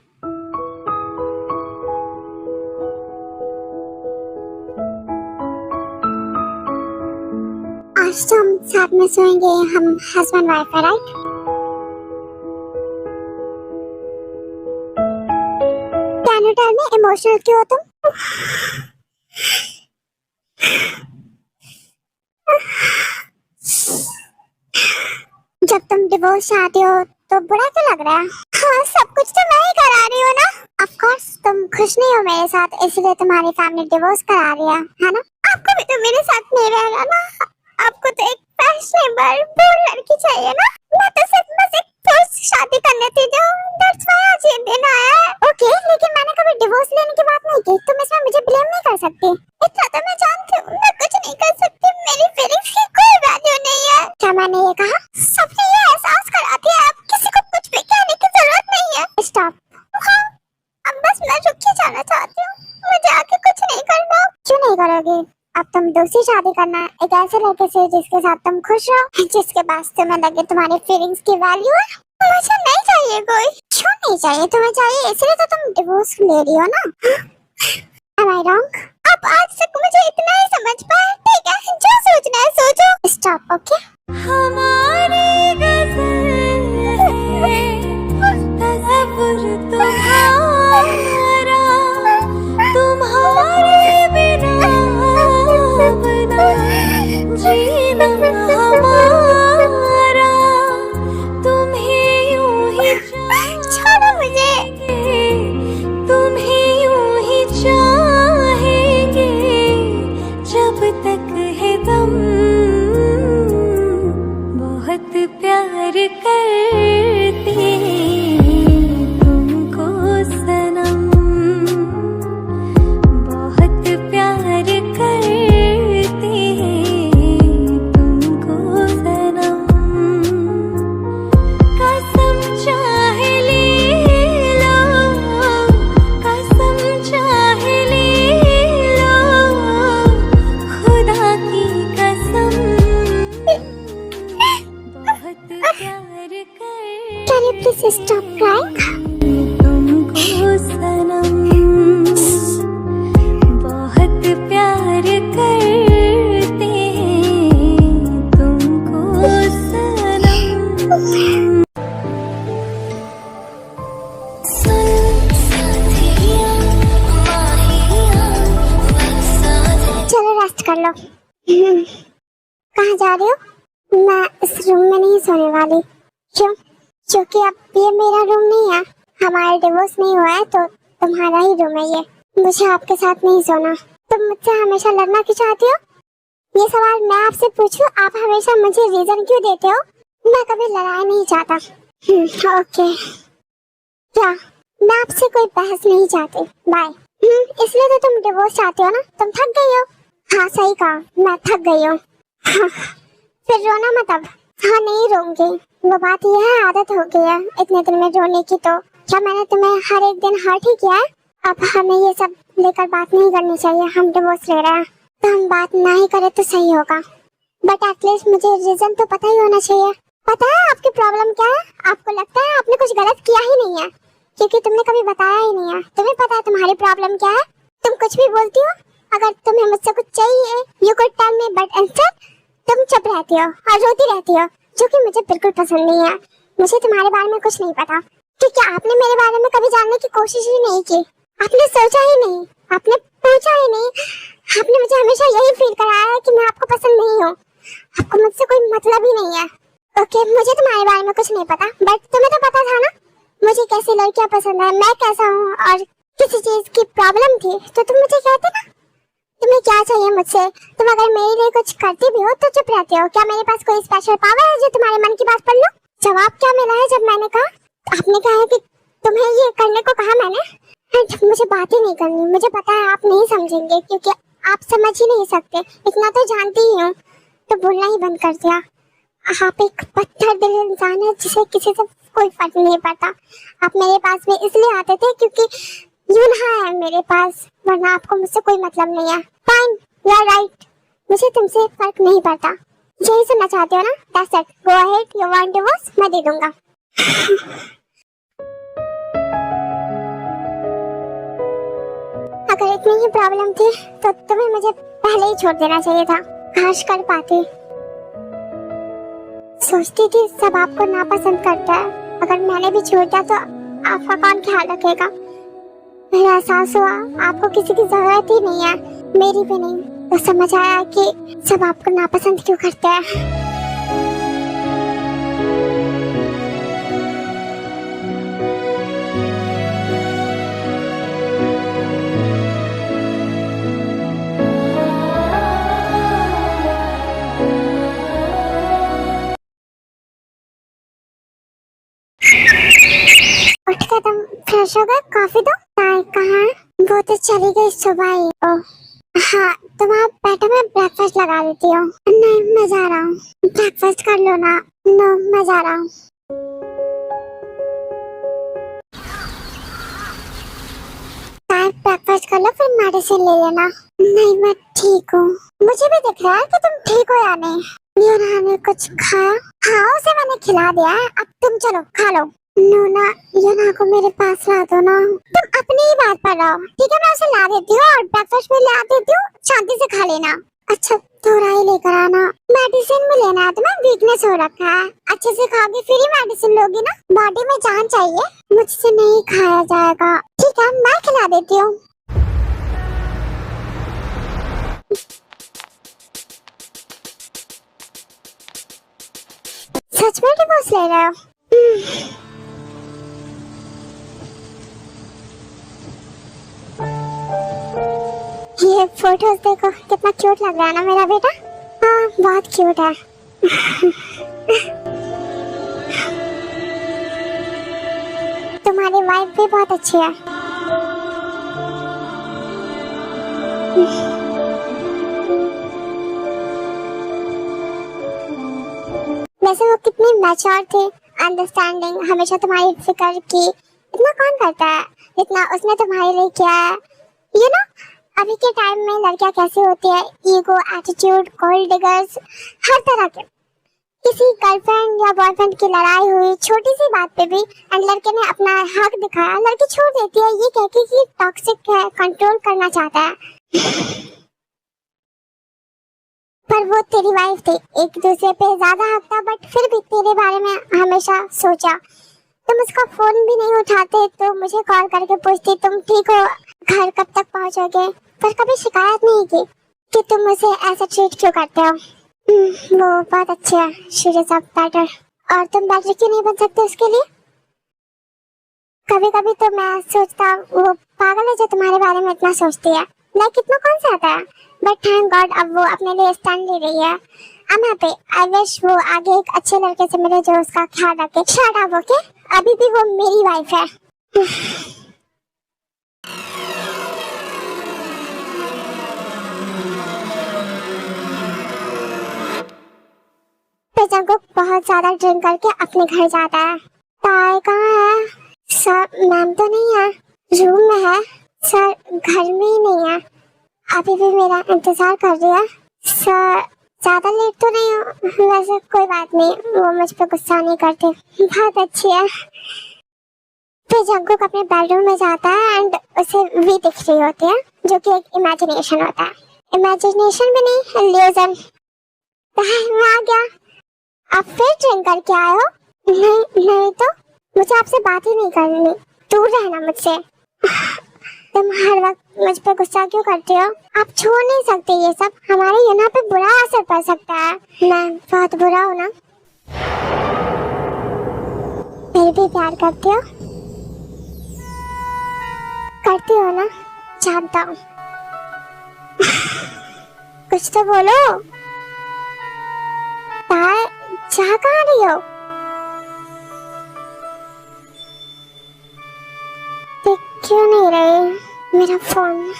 आज तो हम साथ में सोएंगे, हम हस्बैंड वाइफ है, right? Can you tell me, emotional क्यों हो तुम? जब तुम डिवोर्स चाहती हो तो बुरा क्यों लग रहा है? हाँ, सब कुछ तो मैं ही करा रही हूँ ना। ऑफ कोर्स तुम खुश नहीं हो मेरे साथ, इसलिए तुम्हारी फैमिली डिवोर्स करा रही है ना? आपको भी तो मेरे साथ नहीं रहना ना। आपको तो एक फैशनेबल बोल्ड लड़की चाहिए ना। मैं तो सिर्फ बस एक फोर्स शादी करने थी, जो दैट्स व्हाई आज ये दिन आया है। ओके, लेकिन मैंने कभी डिवोर्स लेने की बात नहीं की। तुम इसमें मुझे ब्लेम नहीं कर सकती। इतना तो मैं जानती हूँ, मैं कुछ नहीं कर सकती। मेरी फीलिंग्स की कोई वैल्यू नहीं है। क्या मैंने ये कहा? सबने ये एहसास करा दिया, अब किसी को कुछ भी कहने की जरूरत नहीं है। स्टॉप। हाँ, अब बस मैं रुक के जाना चाहती हूँ, मुझे आके कुछ नहीं करना। क्यों नहीं करोगी? अब तुम दूसरी शादी करना, एक ऐसे लड़के से जिसके साथ तुम खुश हो, जिसके पास तुम्हें लगे तुम्हारी फीलिंग्स की वैल्यू है। मुझे नहीं चाहिए कोई। क्यों नहीं चाहिए? तुम्हें चाहिए, इसलिए तो तुम डिवोर्स ले रही हो ना। Am I wrong? अब आज तक मुझे इतना ही समझ पाए। ठीक है, जो सोचना है सोचो। Stop, okay? हमारी गज़ल है तसव्वुर तुम्हारा, तुम्हारे बिना बना जीना हमारा, तुम्हें यूं ही छोड़ो मुझे। तुम्हें यूं ही चाहेंगे जब तक है दम, बहुत प्यार करते तुमको सनम, बहुत प्यार करते तुमको सनम, कसम चाहे ले लो, कसम चाहे ले लो, खुदा की कसम, बहुत प्यार कर Can you please stop crying? तुमको सनम, बहुत प्यार करते तुमको सनम। चलो रेस्ट कर लो। कहाँ जा रही हो? मैं इस रूम में नहीं सोने वाली। क्यों? क्योंकि अब ये मेरा रूम नहीं है। हमारा डिवोर्स नहीं हुआ है तो तुम्हारा ही रूम है ये। मुझे आपके साथ नहीं सोना। तुम मुझसे हमेशा लड़ना क्यों चाहती हो? ये सवाल मैं आपसे पूछूं, आप हमेशा मुझे रीजन क्यों देते हो? मैं कभी लड़ाई नहीं चाहता। ओके, क्या मैं आपसे कोई बहस नहीं चाहती? बाय। इसलिए तो तुम डिवोर्स चाहती हो ना? तुम थक गई हो। हाँ सही कहा, मैं थक गई हूँ। फिर रोना मत अब। हाँ नहीं रोऊंगी, वो बात यह है, आदत हो गई है इतने दिन में रोने की। तो क्या मैंने तुम्हें हर एक दिन हर्ट ही किया है? अब हमें ये सब लेकर बात नहीं करनी चाहिए। हम डिवोर्स ले रहे हैं तो हम बात ना ही करें तो सही होगा। बट एटलीस्ट मुझे रीजन तो पता ही होना चाहिए। पता है आपकी प्रॉब्लम क्या है? आपको लगता है आपने कुछ गलत किया ही नहीं है क्योंकि तुमने कभी बताया ही नहीं है। तुम्हें पता है तुम्हारी प्रॉब्लम क्या है? तुम कुछ भी बोलती हो। अगर तुम्हें मुझसे कुछ चाहिए, you could tell me, but instead तुम चुप रहती हो और रोती रहती हो, जो कि मुझे बिल्कुल पसंद नहीं है। मुझे तुम्हारे बारे में कुछ नहीं पता क्योंकि आपने मेरे बारे में कभी जानने की कोशिश ही नहीं की। आपने सोचा ही नहीं, आपने पूछा ही नहीं। आपने मुझे हमेशा यही फील कराया है कि मैं आपको पसंद नहीं हूँ। आपको मुझसे कोई मतलब ही नहीं है। ओके, मुझे तुम्हारे बारे में कुछ नहीं पता, बट तुम्हें तो पता था ना मुझे कैसी लड़कियां पसंद है, मैं कैसा हूँ, और किसी चीज की प्रॉब्लम थी तो तुम मुझे कहते ना। तुम्हें क्या चाहिए मुझसे? तुम अगर मेरे लिए कुछ करती भी हो तो चुप रहते हो। क्या मेरे पास कोई स्पेशल पावर है जो तुम्हारे मन की बात पढ़ लो? जवाब क्या मिला है जब मैंने कहा? आपने कहा है कि तुम्हें ये करने को कहा मैंने। मुझे बात ही नहीं करनी। मुझे पता है आप नहीं समझेंगे क्योंकि आप समझ ही नहीं सकते, इतना तो जानती ही हूँ। तो बोलना ही बंद कर दिया। आप एक पत्थर दिल इंसान है जिसे किसी से कोई फर्क नहीं पड़ता। आप मेरे पास भी इसलिए आते थे क्योंकि यूनहा है मेरे पास, वरना आपको मुझसे कोई मतलब नहीं है। फाइन, यू आर राइट, मुझे तुमसे फर्क नहीं पड़ता। यही सुनना चाहते हो ना? That's it. Go ahead. You want divorce? मैं दे दूंगा। अगर इतनी ही प्रॉब्लम थी तो तुम्हें मुझे पहले ही छोड़ देना चाहिए था। काश कर पाती। सोचती थी सब आपको नापसंद करता है, अगर मैंने भी छोड़ दिया तो आपका कौन ख्याल रखेगा। फिर एहसास हुआ आपको किसी की जरूरत ही नहीं है, मेरी भी नहीं। तो समझ आया कि सब आपको नापसंद क्यों करते हैं। उठ के तुम फ्रेश हो गए? कॉफी दो। चाय कहाँ? वो तो चली गई सुबह ही। ओह हाँ, तुम आप बैठो, मैं ब्रेकफास्ट लगा देती हूँ। नहीं, मैं जा रहा हूँ। ब्रेकफास्ट कर लो ना। नो, मैं जा रहा हूँ। ब्रेकफास्ट कर लो, फिर मेडिसिन ले लेना। नहीं, मैं ठीक हूँ। मुझे भी दिख रहा है कि तुम ठीक हो या नहीं। यूना ने कुछ खाया? हाँ, उसे मैंने खिला दिया है। अब तुम चलो खा लो। नोना, यूना को मेरे पास ला दो ना। तुम अपनी ही बात पर रहो, ठीक है? मैं उसे ला देती हूँ और ब्रेकफास्ट भी ला देती हूँ, शांति से खा लेना। अच्छा, थोड़ा ही लेकर आना। मेडिसिन भी लेना है तुम्हें? वीकनेस हो रखा है। अच्छे से खाओगी फिर ही मेडिसिन लोगी ना। बॉडी में जान चाहिए। मुझसे नहीं खाया जाएगा। ठीक है, मैं खिला देती हूँ। सच में डिवोर्स ले रहे हो? ये फोटोज देखो, कितना क्यूट लग रहा है ना मेरा बेटा। हाँ, बहुत क्यूट है। तुम्हारी वाइफ भी बहुत अच्छी है। वैसे वो कितनी मैच्योर थी, अंडरस्टैंडिंग, हमेशा तुम्हारी फिक्र की। इतना कौन करता है जितना उसने तुम्हारे लिए किया है। यू नो, अभी के टाइम में लड़कियां कैसी होती है, ईगो, एटीट्यूड, गोल्ड डिगर्स, हर तरह के। किसी गर्लफ्रेंड या बॉयफ्रेंड की लड़ाई हुई छोटी सी बात पे भी एंड लड़के ने अपना हक दिखाया, लड़की छोड़ देती है ये कह के कि टॉक्सिक है, कंट्रोल करना चाहता है। पर वो तेरी वाइफ थी, एक दूसरे पे ज्यादा हक था, बट फिर भी तेरे बारे में हमेशा सोचा। तुम उसका फोन भी नहीं उठाते तो मुझे कॉल करके पूछती तुम ठीक हो, घर कब तक पहुंचोगे, पर कभी शिकायत नहीं की कि तुम उसे ऐसा ट्रीट क्यों करते हो। वो बहुत अच्छी है, शी इज अ बेटर। और तुम बेटर क्यों नहीं बन सकते उसके लिए? कभी कभी तो मैं सोचता वो पागल है जो तुम्हारे बारे में इतना सोचती है। लाइक इतना कौन सा आता है, बट थैंक गॉड अब वो अपने लिए स्टैंड ले रही है। I am happy. I wish वो आगे एक अच्छे लड़के से मिले जो उसका ख्याल रखे। Shut up, okay? अभी भी वो मेरी वाइफ है। फिर जंकुक बहुत ज्यादा ड्रिंक करके अपने घर जाता है। ताई कहाँ है? सर, मैम तो नहीं है, रूम में है। सर, घर में ही नहीं है, अभी भी मेरा इंतजार कर रही है। सर, ज्यादा लेट तो नहीं हो? वैसे कोई बात नहीं, वो मुझ पे गुस्सा नहीं करते, बहुत अच्छी है। फिर जंकुक अपने बेडरूम में जाता है एंड उसे वी दिख रही होती है जो कि एक इमेजिनेशन होता है। इमेजिनेशन भी नहीं, इल्यूजन। मैं आ गया। आप फिर ड्रिंक करके आए हो? नहीं तो मुझे आपसे बात ही नहीं करनी, दूर रहना मुझसे। तुम हर वक्त मुझ पे गुस्सा क्यों करते हो? आप छोड़ नहीं सकते ये सब, हमारे यहाँ पे बुरा असर पड़ सकता है। मैं बहुत बुरा हूँ ना? फिर भी प्यार करते हो? करते हो ना? जानता हूँ। कुछ तो बोलो। जा कहाँ रही हो? देख क्यों नहीं रही मेरा फोन?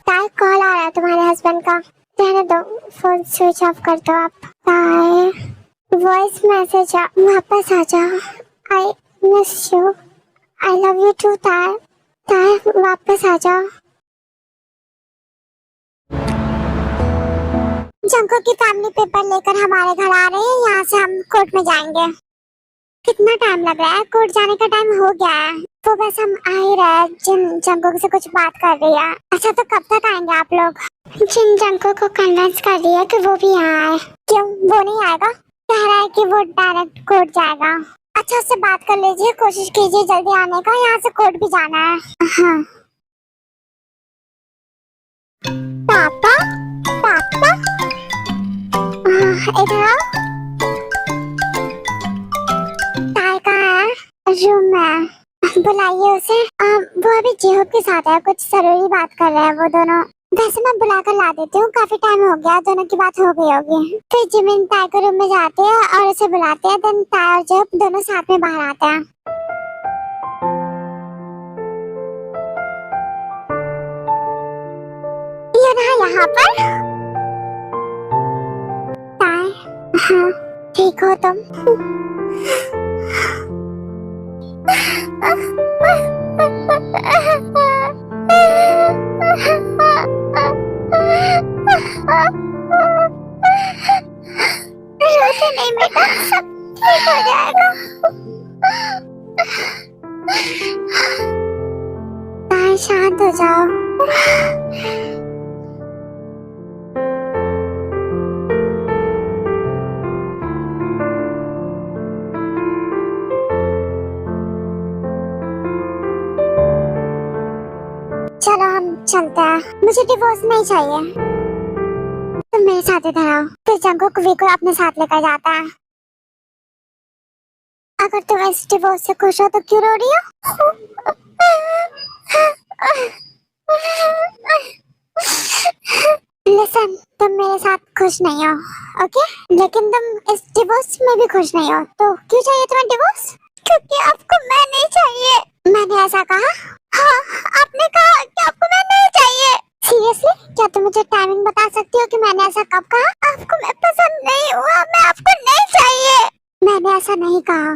ताई, कॉल आ रहा है तुम्हारे हस्बैंड का। रहने दो, फोन स्विच ऑफ कर दो आप। ताई, वॉइस मैसेज वापस आ जाओ। I miss you, I love you too. ताई, वापस आ जाओ। जंको की फैमिली पेपर लेकर हमारे घर आ रही है, यहाँ से हम कोर्ट में जाएंगे। कितना टाइम लग रहा है, कोर्ट जाने का टाइम हो गया है। तो बस हम आ ही रहे हैं, जिन जंको से कुछ बात कर रही है। अच्छा तो कब तक आएंगे आप लोग? जिन जंको को कन्विंस कर रही है कि वो भी यहाँ आए। क्यों वो नहीं आएगा? कह रहा है कि वो डायरेक्ट कोर्ट जाएगा। अच्छा उससे बात कर लीजिए, कोशिश कीजिए जल्दी आने का, यहाँ से कोर्ट भी जाना है। हाँ पापा, पापा इधर आओ। ताई कहाँ है? रूम में, बुलाइए उसे। वो अभी जेहूब के साथ है, कुछ जरूरी बात कर रहे हैं वो दोनों। वैसे मैं बुला कर ला देती हूँ, काफी टाइम हो गया, दोनों की बात हो गई होगी। फिर जिमिन ताई के रूम में जाते हैं और उसे बुलाते हैं, देन ताई और जेहूब दोनों साथ में बाहर आते हैं। ये रहा यहाँ पर। ताई, हाँ ठीक हो तुम? रोते नहीं बेटा, सब ठीक हो जाएगा। ताई शांत हो जाओ। चलो हम चलते हैं, मुझे डिवोर्स नहीं चाहिए। तुम मेरे साथ इधर आओ। फिर जंगकुक वी को अपने साथ लेकर जाता है। अगर तुम इस डिवोर्स से खुश हो तो क्यों रो रही हो? लिसन, तुम मेरे साथ खुश नहीं हो, ओके? लेकिन तुम इस डिवोर्स में भी खुश नहीं हो, तो क्यों चाहिए तुम्हें डिवोर्स? क्योंकि आपको मैं नहीं चाहिए। मैंने ऐसा कहा? हाँ, आपने कहा कि आपको मैं नहीं चाहिए। सीरियसली? क्या तुम मुझे टाइमिंग बता सकती हो कि मैंने ऐसा कब कहा? आपको मैं पसंद नहीं हुआ, मैं आपको नहीं चाहिए। मैंने ऐसा नहीं कहा।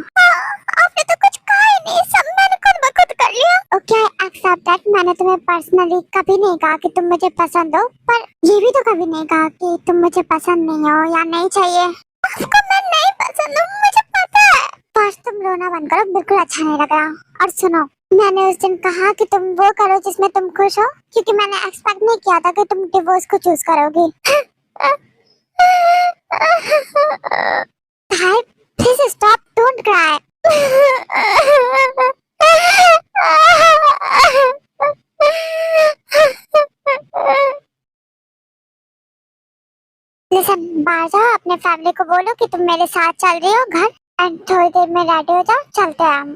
आपने तो कुछ कहा ही नहीं, सब मैंने खुद ब खुद कर लिया। Okay I accept that. मैंने तुम्हें पर्सनली कभी नहीं कहा कि तुम मुझे पसंद हो, पर ये भी तो कभी नहीं कहा कि तुम मुझे पसंद नहीं हो या नहीं चाहिए। आपको मैं नहीं पसंद हूँ, मुझे पता है। फर्स्ट तुम रोना बंद करो, बिल्कुल अच्छा नहीं लग रहा। और सुनो, मैंने उस दिन कहा कि तुम वो करो जिसमें तुम खुश हो, क्योंकि मैंने एक्सपेक्ट नहीं किया था कि तुम डिवोर्स को चूज करोगी। भाई please stop, don't cry. Listen, बाहर जाओ, अपने फैमिली को बोलो कि तुम मेरे साथ चल रही हो घर, एंड थोड़ी देर में रेडी हो जाओ, चलते हैं हम।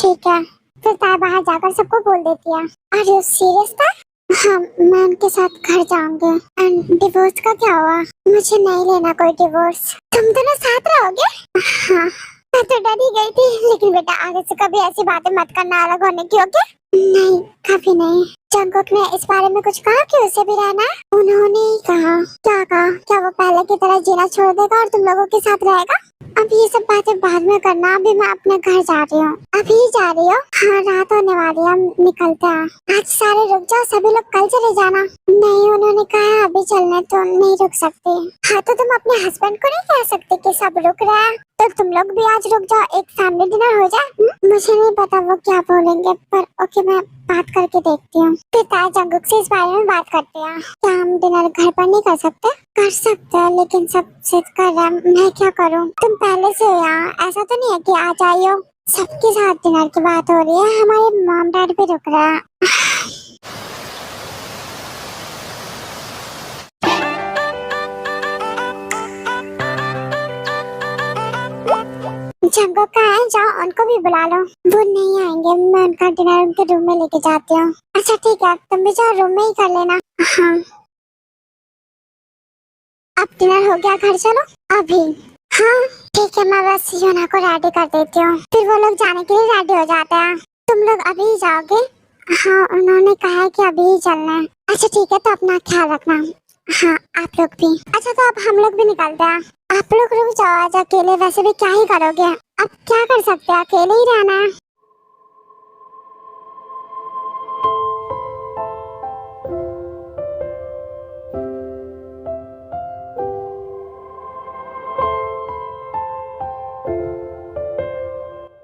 ठीक है। फिर ताई बाहर जाकर सबको बोल देती है। आर यू सीरियस था? हाँ, मैं उनके साथ घर जाऊंगी। एंड डिवोर्स का क्या हुआ? मुझे नहीं लेना कोई डिवोर्स। तुम दोनों साथ रहोगे? हाँ, मैं तो डर ही गई थी, लेकिन बेटा आगे से कभी ऐसी बातें मत करना अलग होने की, ओके? नहीं, कभी नहीं। जंगकुक ने इस बारे में कुछ कहा कि उसे भी रहना है? उन्होंने ही कहा। क्या कहा? क्या वो पहले की तरह जीना छोड़ देगा और तुम लोगों के साथ रहेगा? अब ये सब बातें बाद में करना, अभी मैं अपने घर जा रही हूँ। अभी जा रही हो? हाँ, रात होने वाली है, हम निकलते हैं। आज सारे रुक जाओ, सभी लोग कल चले जाना। नहीं, उन्होंने कहा अभी चलने तो नहीं रुक सकते। हाँ तो तुम अपने हस्बैंड को नहीं कह सकते कि सब रुक रहे हैं, तो तुम लोग भी आज रुक जाओ, एक फैमिली डिनर हो जाए। मुझे नहीं पता वो क्या बोलेंगे, पर ओके मैं बात करके देखती हूँ। फिर ताई जंगकुक से इस बारे में बात करते हैं। क्या हम डिनर घर पर नहीं कर सकते? कर सकते हैं, लेकिन सब जिद कर रहे हैं, मैं क्या करूँ? तुम पहले से हो यहाँ, ऐसा तो नहीं है कि आ जाइयो। सबके साथ डिनर की बात हो रही है, हमारे मॉम डैड भी रुक रहे हैं। जंगकुक कहाँ है? जाओ उनको भी बुला लो। वो नहीं आएंगे, मैं उनका डिनर उनके रूम में लेके जाती हूँ। अच्छा ठीक है, तुम भी जाओ रूम में ही कर लेना। हाँ, अब डिनर हो गया, घर चलो अभी। हाँ ठीक है, मैं बस योना को रेडी कर देती हूँ, फिर वो लोग जाने के लिए रेडी हो जाते हैं। तुम लोग अभी ही जाओगे? हाँ, उन्होंने कहा है कि अभी ही चलना है। अच्छा ठीक है, तो अपना ख्याल रखना। हाँ आप लोग भी। अच्छा तो अब हम लोग भी निकलते हैं। आप लोग रुक जाओ, आज अकेले वैसे भी क्या ही करोगे, अब क्या कर सकते हैं, अकेले ही रहना है।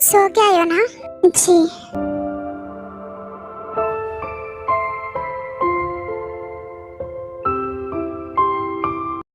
सो के आई हो ना? जी।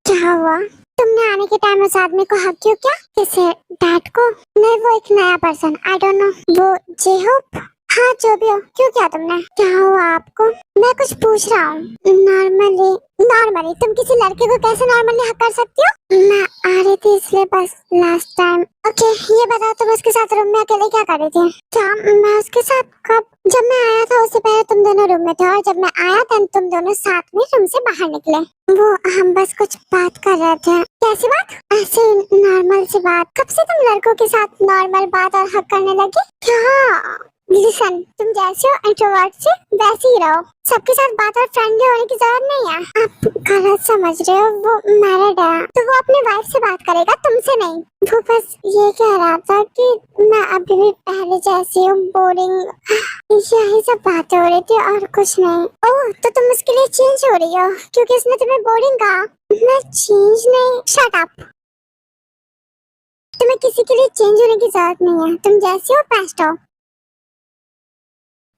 क्या हुआ? तुमने आने के टाइम उस आदमी को हक क्यों किया? किसे? डैड को? नहीं, वो एक नया पर्सन, आई डोंट नो, वो जेहोप। हाँ, जो भी हो, क्यों किया तुमने? क्या हुआ आपको? मैं कुछ पूछ रहा हूँ। नॉर्मली तुम किसी लड़के को कैसे नॉर्मली हक कर सकती हो? मैं आ रही थी इसलिए बस लास्ट टाइम। ओके, ये बताओ तुम उसके साथ रूम में अकेले क्या कर रही थी? क्या मैं उसके साथ कब? जब मैं आया था उससे पहले तुम दोनों रूम में थे, और जब मैं आया था तुम दोनों साथ में रूम से बाहर निकले। वो हम बस कुछ बात कर रहे थे। कैसी बात? ऐसे नॉर्मल सी बात। कब से तुम लड़कों के साथ नॉर्मल बात और हक करने लगी? क्या? लिसन, तुम जैसे हो इंट्रोवर्ट से वैसे ही रहो। सबके साथ बात और फ्रेंडली होने की जरूरत नहीं है। आप गलत समझ रहे हो, वो मैरिड है तो वो अपनी वाइफ से बात करेगा, तुमसे नहीं। वो बस ये कह रहा था कि मैं अभी भी पहले जैसी हूँ, बोरिंग, यही सब बातें हो रही थी और कुछ नहीं। ओह, तो तुम उसके लिए चेंज हो रही हो क्योंकि उसने तुम्हें बोरिंग कहा? मैं चेंज नहीं। Shut up. तुम्हें किसी के लिए चेंज होने की जरूरत नहीं है, तुम जैसी हो बेस्ट हो।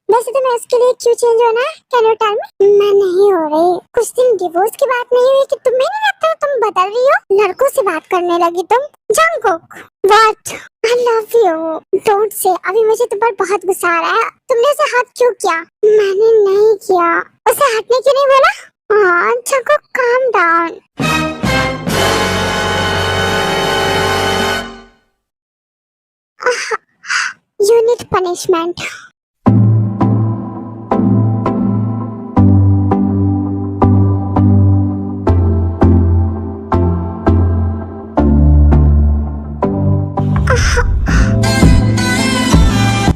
वैसे तुम्हें इसके लिए क्यों चेंज होना है? Can you tell me? मैं नहीं हो रही। कुछ दिन डिवोर्स की बात नहीं हुई कि तुम्हें नहीं लगता तुम बदल रही हो? लड़कों से बात करने लगी तुम। Jungkook, what? I love you. Don't say. अभी मुझे तुम पर बहुत गुस्सा आ रहा है। तुमने उसे हट क्यों किया? मैंने नहीं किया। उसे हटने क्यों नहीं बोला? हाँ, Jungkook calm down. You need punishment.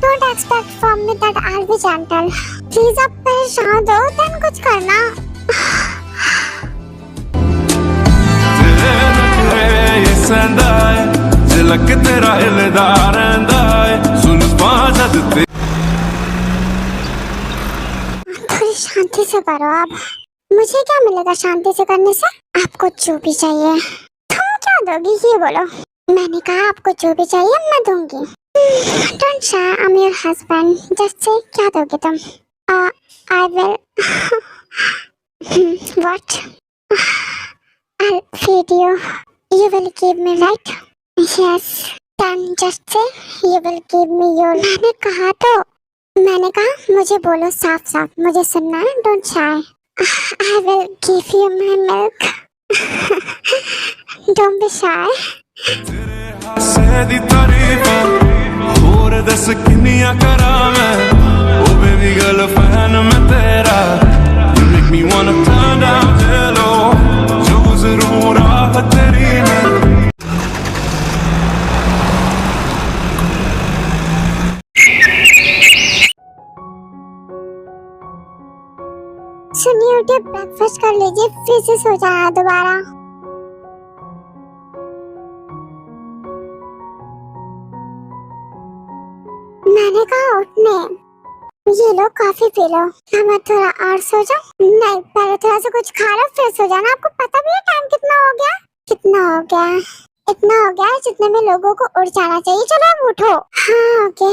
Don't expect from me that I'll be gentle. Please अब परेशान दो, then कुछ करना। ये सैंदा है झलक तेरा हिलदा रहंदा है सुन पाजा ते थोड़ी शांति से करो अब। मुझे क्या मिलेगा शांति से करने से? आपको जो भी चाहिए। तुम क्या दोगी ये बोलो। मैंने कहा आपको जो भी चाहिए मैं दूंगी। Don't shy, I'm your husband. Just say क्या दोगे तुम? I will. What? I'll feed you. You will give me, right? Yes. Then just say you will give me your. मैंने कहा मुझे बोलो साफ साफ, मुझे सुनना है। Don't shy. I will give you my milk. Don't be shy. से दी तारीफां होर दस किन्नियां करा मैं ओ बेबी गर्ल फैन मैं तेरा you make me wanna turn down hello जो गुज़रूं राह तेरी मैं सुनिए, उठे ब्रेकफास्ट कर लीजिए, फिर से सो जाना दोबारा। मैंने कहा उठने। ये लो कॉफी पी लो। क्या मैं थोड़ा और सो जाऊं? नहीं, पहले थोड़ा सा कुछ खा लो फिर सो जाना। आपको पता भी है टाइम कितना हो गया? कितना हो गया? इतना हो गया जितने में लोगों को उठ जाना चाहिए। चलो अब उठो। हाँ ओके।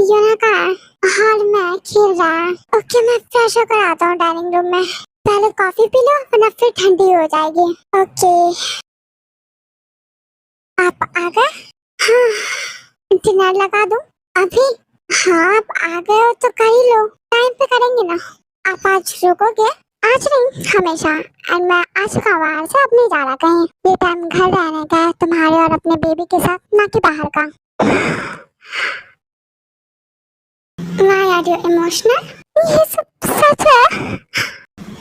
यूना कहाँ है? हॉल में खेल रहा है। ओके, मैं फ्रेश होकर आता हूँ डाइनिंग रूम में। पहले कॉफी पी लो वरना फिर ठंडी हो जाएगी। ओके, आप आ गए? हाँ, डिनर लगा दूं अभी? हाँ, आप आ गए हो तो कर ही लो, टाइम पे करेंगे ना। आप आज रुकोगे? आज नहीं, हमेशा। एंड मैं आ चुका हूँ बाहर से, अब नहीं जा रहा कहीं। ये टाइम घर रहने का है तुम्हारे और अपने बेबी के साथ, ना कि बाहर का। Why are you emotional? ये सब सच है।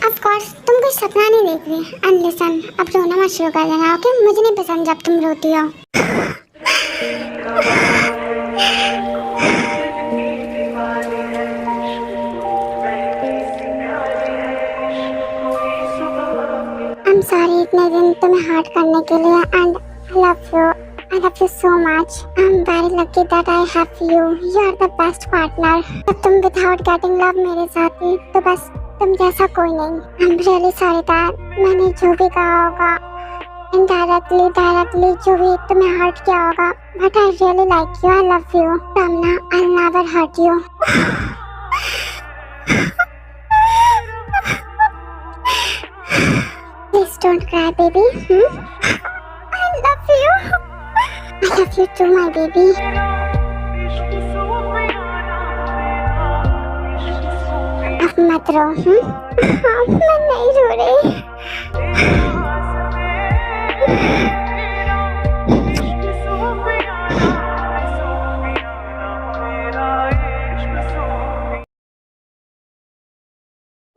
Of course, तुम कोई सपना नहीं देख रही। And listen, अब रोना मत शुरू कर देना, ओके? मुझे नहीं पसंद जब तुम रोती हो। I'm sorry इतने दिन तुम्हें हर्ट करने के लिए। And I love you so much. I'm very lucky that I have you. You are the best partner. जब तुम without getting love मेरे साथ थी तो बस तुम जैसा कोई नहीं। I'm really sorry that मैंने जो भी कहा होगा डायरेक्टली जो भी तुम्हें हर्ट किया होगा, but I really like you, I love you Ramna, I never hurt you. Please don't cry, baby. I love you. I love you too, my baby. अब मत रो, मैं नहीं रो रही।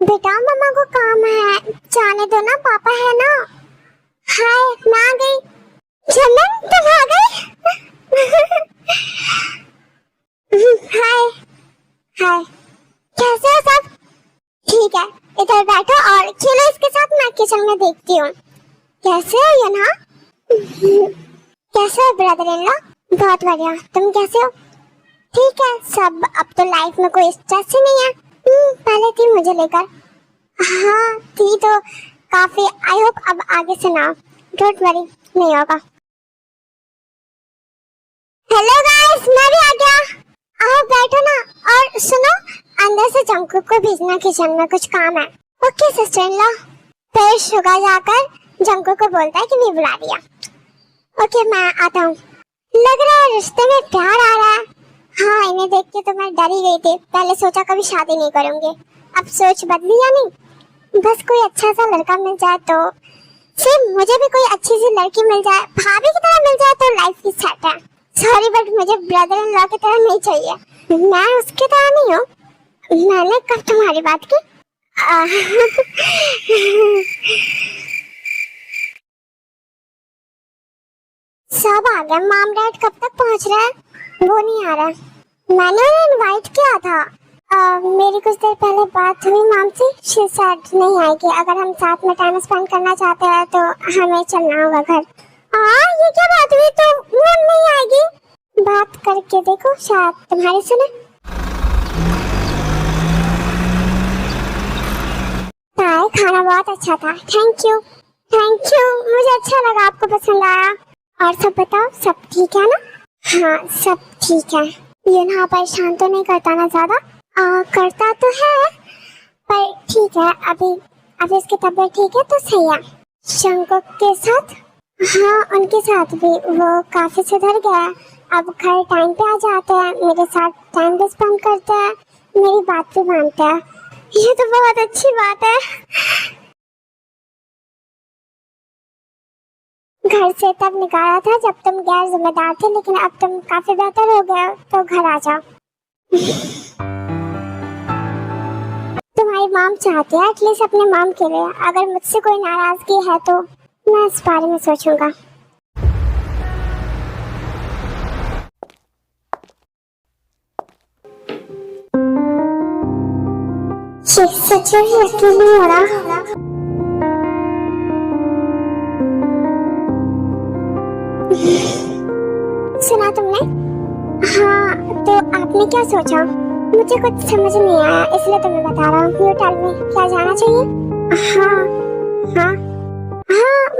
बेटा मम्मा को काम है, जाने दो ना, पापा है ना। हाय, मैं आ गई। चमन तुम आ गई? हाय हाय, कैसे हो सब? ठीक है, इधर बैठो और खेलो इसके साथ, मैं किचन में देखती हूँ। कैसे हो ये ना? कैसे हो ब्रदर इन लॉ? बहुत बढ़िया, तुम कैसे हो? ठीक है सब, अब तो लाइफ में कोई स्ट्रेस ही नहीं है। पहले थी मुझे लेकर, हाँ थी तो काफी। आई होप अब आगे से ना, डोंट वरी, नहीं होगा। हेलो गाइस, मैं भी आ गया। आओ बैठो ना, और सुनो, अंदर से जंकुक को भेजना, किचन में कुछ काम है। Okay sister in law. फिर शुगा जाकर जंकुक को बोलता है कि मैं बुला दिया। ओके मैं आता हूँ। लग रहा है रिश्ते में प्यार आ रहा है। हाँ, इन्हें देख के तो मैं डर ही गई थी। पहले सोचा कभी शादी नहीं करूंगी, अब सोच बदली या नहीं। बस कोई अच्छा सा लड़का मिल जाए तो, सिर्फ मुझे भी कोई अच्छी सी लड़की मिल जाए, भाभी की तरह मिल जाए तो लाइफ की सेट है। सॉरी बट मुझे ब्रदर इन लॉ की तरह नहीं चाहिए। मैं उसकी तरह नहीं हूँ। मैंने कब तुम्हारी बात की? सब आ गए। मॉम डैड कब तक पहुँच रहे हैं? वो नहीं आ रहा। मैंने उन्हें इनवाइट किया था। मेरी कुछ देर पहले बात हुई मॉम से, शी सेड नहीं आएगी। अगर हम साथ में टाइम स्पेंड करना चाहते हैं तो हमें चलना होगा घर। ये क्या बात हुई? तो वो नहीं आएगी? बात करके देखो, शायद तुम्हारी सुने। ताई, खाना बहुत अच्छा था। Thank you. मुझे अच्छा लगा, आपको पसंद आया। और सब बताओ, सब ठीक है ना? हाँ सब ठीक है। ये ना परेशान तो नहीं करता ना ज्यादा? करता तो है, पर ठीक है। अभी इसकी तबीयत ठीक है तो सही है। शंकुक के साथ? हाँ उनके साथ भी। वो काफी सुधर गया है। अब घर टाइम पे आ जाते हैं, मेरे साथ टाइम भी स्पेंड करते हैं, मेरी बात भी मानते हैं। ये तो बहुत अच्छी बात है। घर से तब निकाला था जब तुम गैर जिम्मेदार थे, लेकिन अब तुम काफी बेहतर हो गए, तो घर आ जाओ। तुम्हारी मॉम चाहती है एटलीस्ट अपने मॉम के लिए। अगर मुझसे कोई नाराजगी है तो मैं इस बारे में सोचूंगा। सच में यकीन नहीं हो रहा। सुना तुमने? हाँ, तो आपने क्या सोचा? मुझे कुछ समझ नहीं आया, इसलिए तुम्हें बता रहा हूँ। यू टेल मी, क्या जाना चाहिए? हाँ,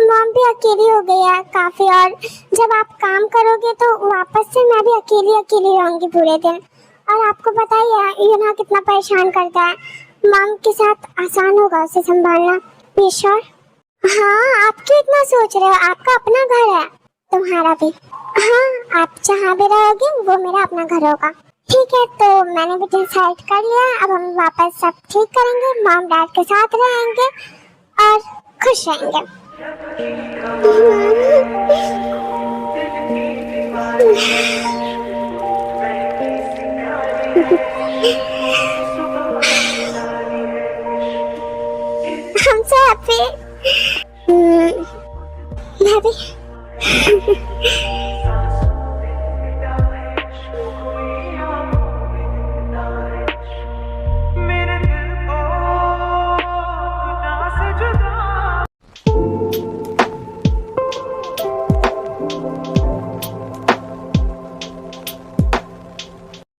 मॉम भी अकेली हो गई है काफी, और जब आप काम करोगे तो वापस से मैं भी अकेली रहूंगी पूरे दिन। और आपको पता ही है ये ना कितना परेशान करता है। मॉम के साथ आसान होगा उसे संभालना। श्योर? हाँ, आप क्यों इतना सोच रहे हो? आपका अपना घर है, तुम्हारा भी। हाँ, आप जहाँ भी रहोगे वो मेरा अपना घर होगा। ठीक है, तो मैंने भी डिसाइड कर लिया। अब हम वापस सब ठीक करेंगे, मॉम डैड के साथ रहेंगे और खुश रहेंगे। I'm so happy. मैं भी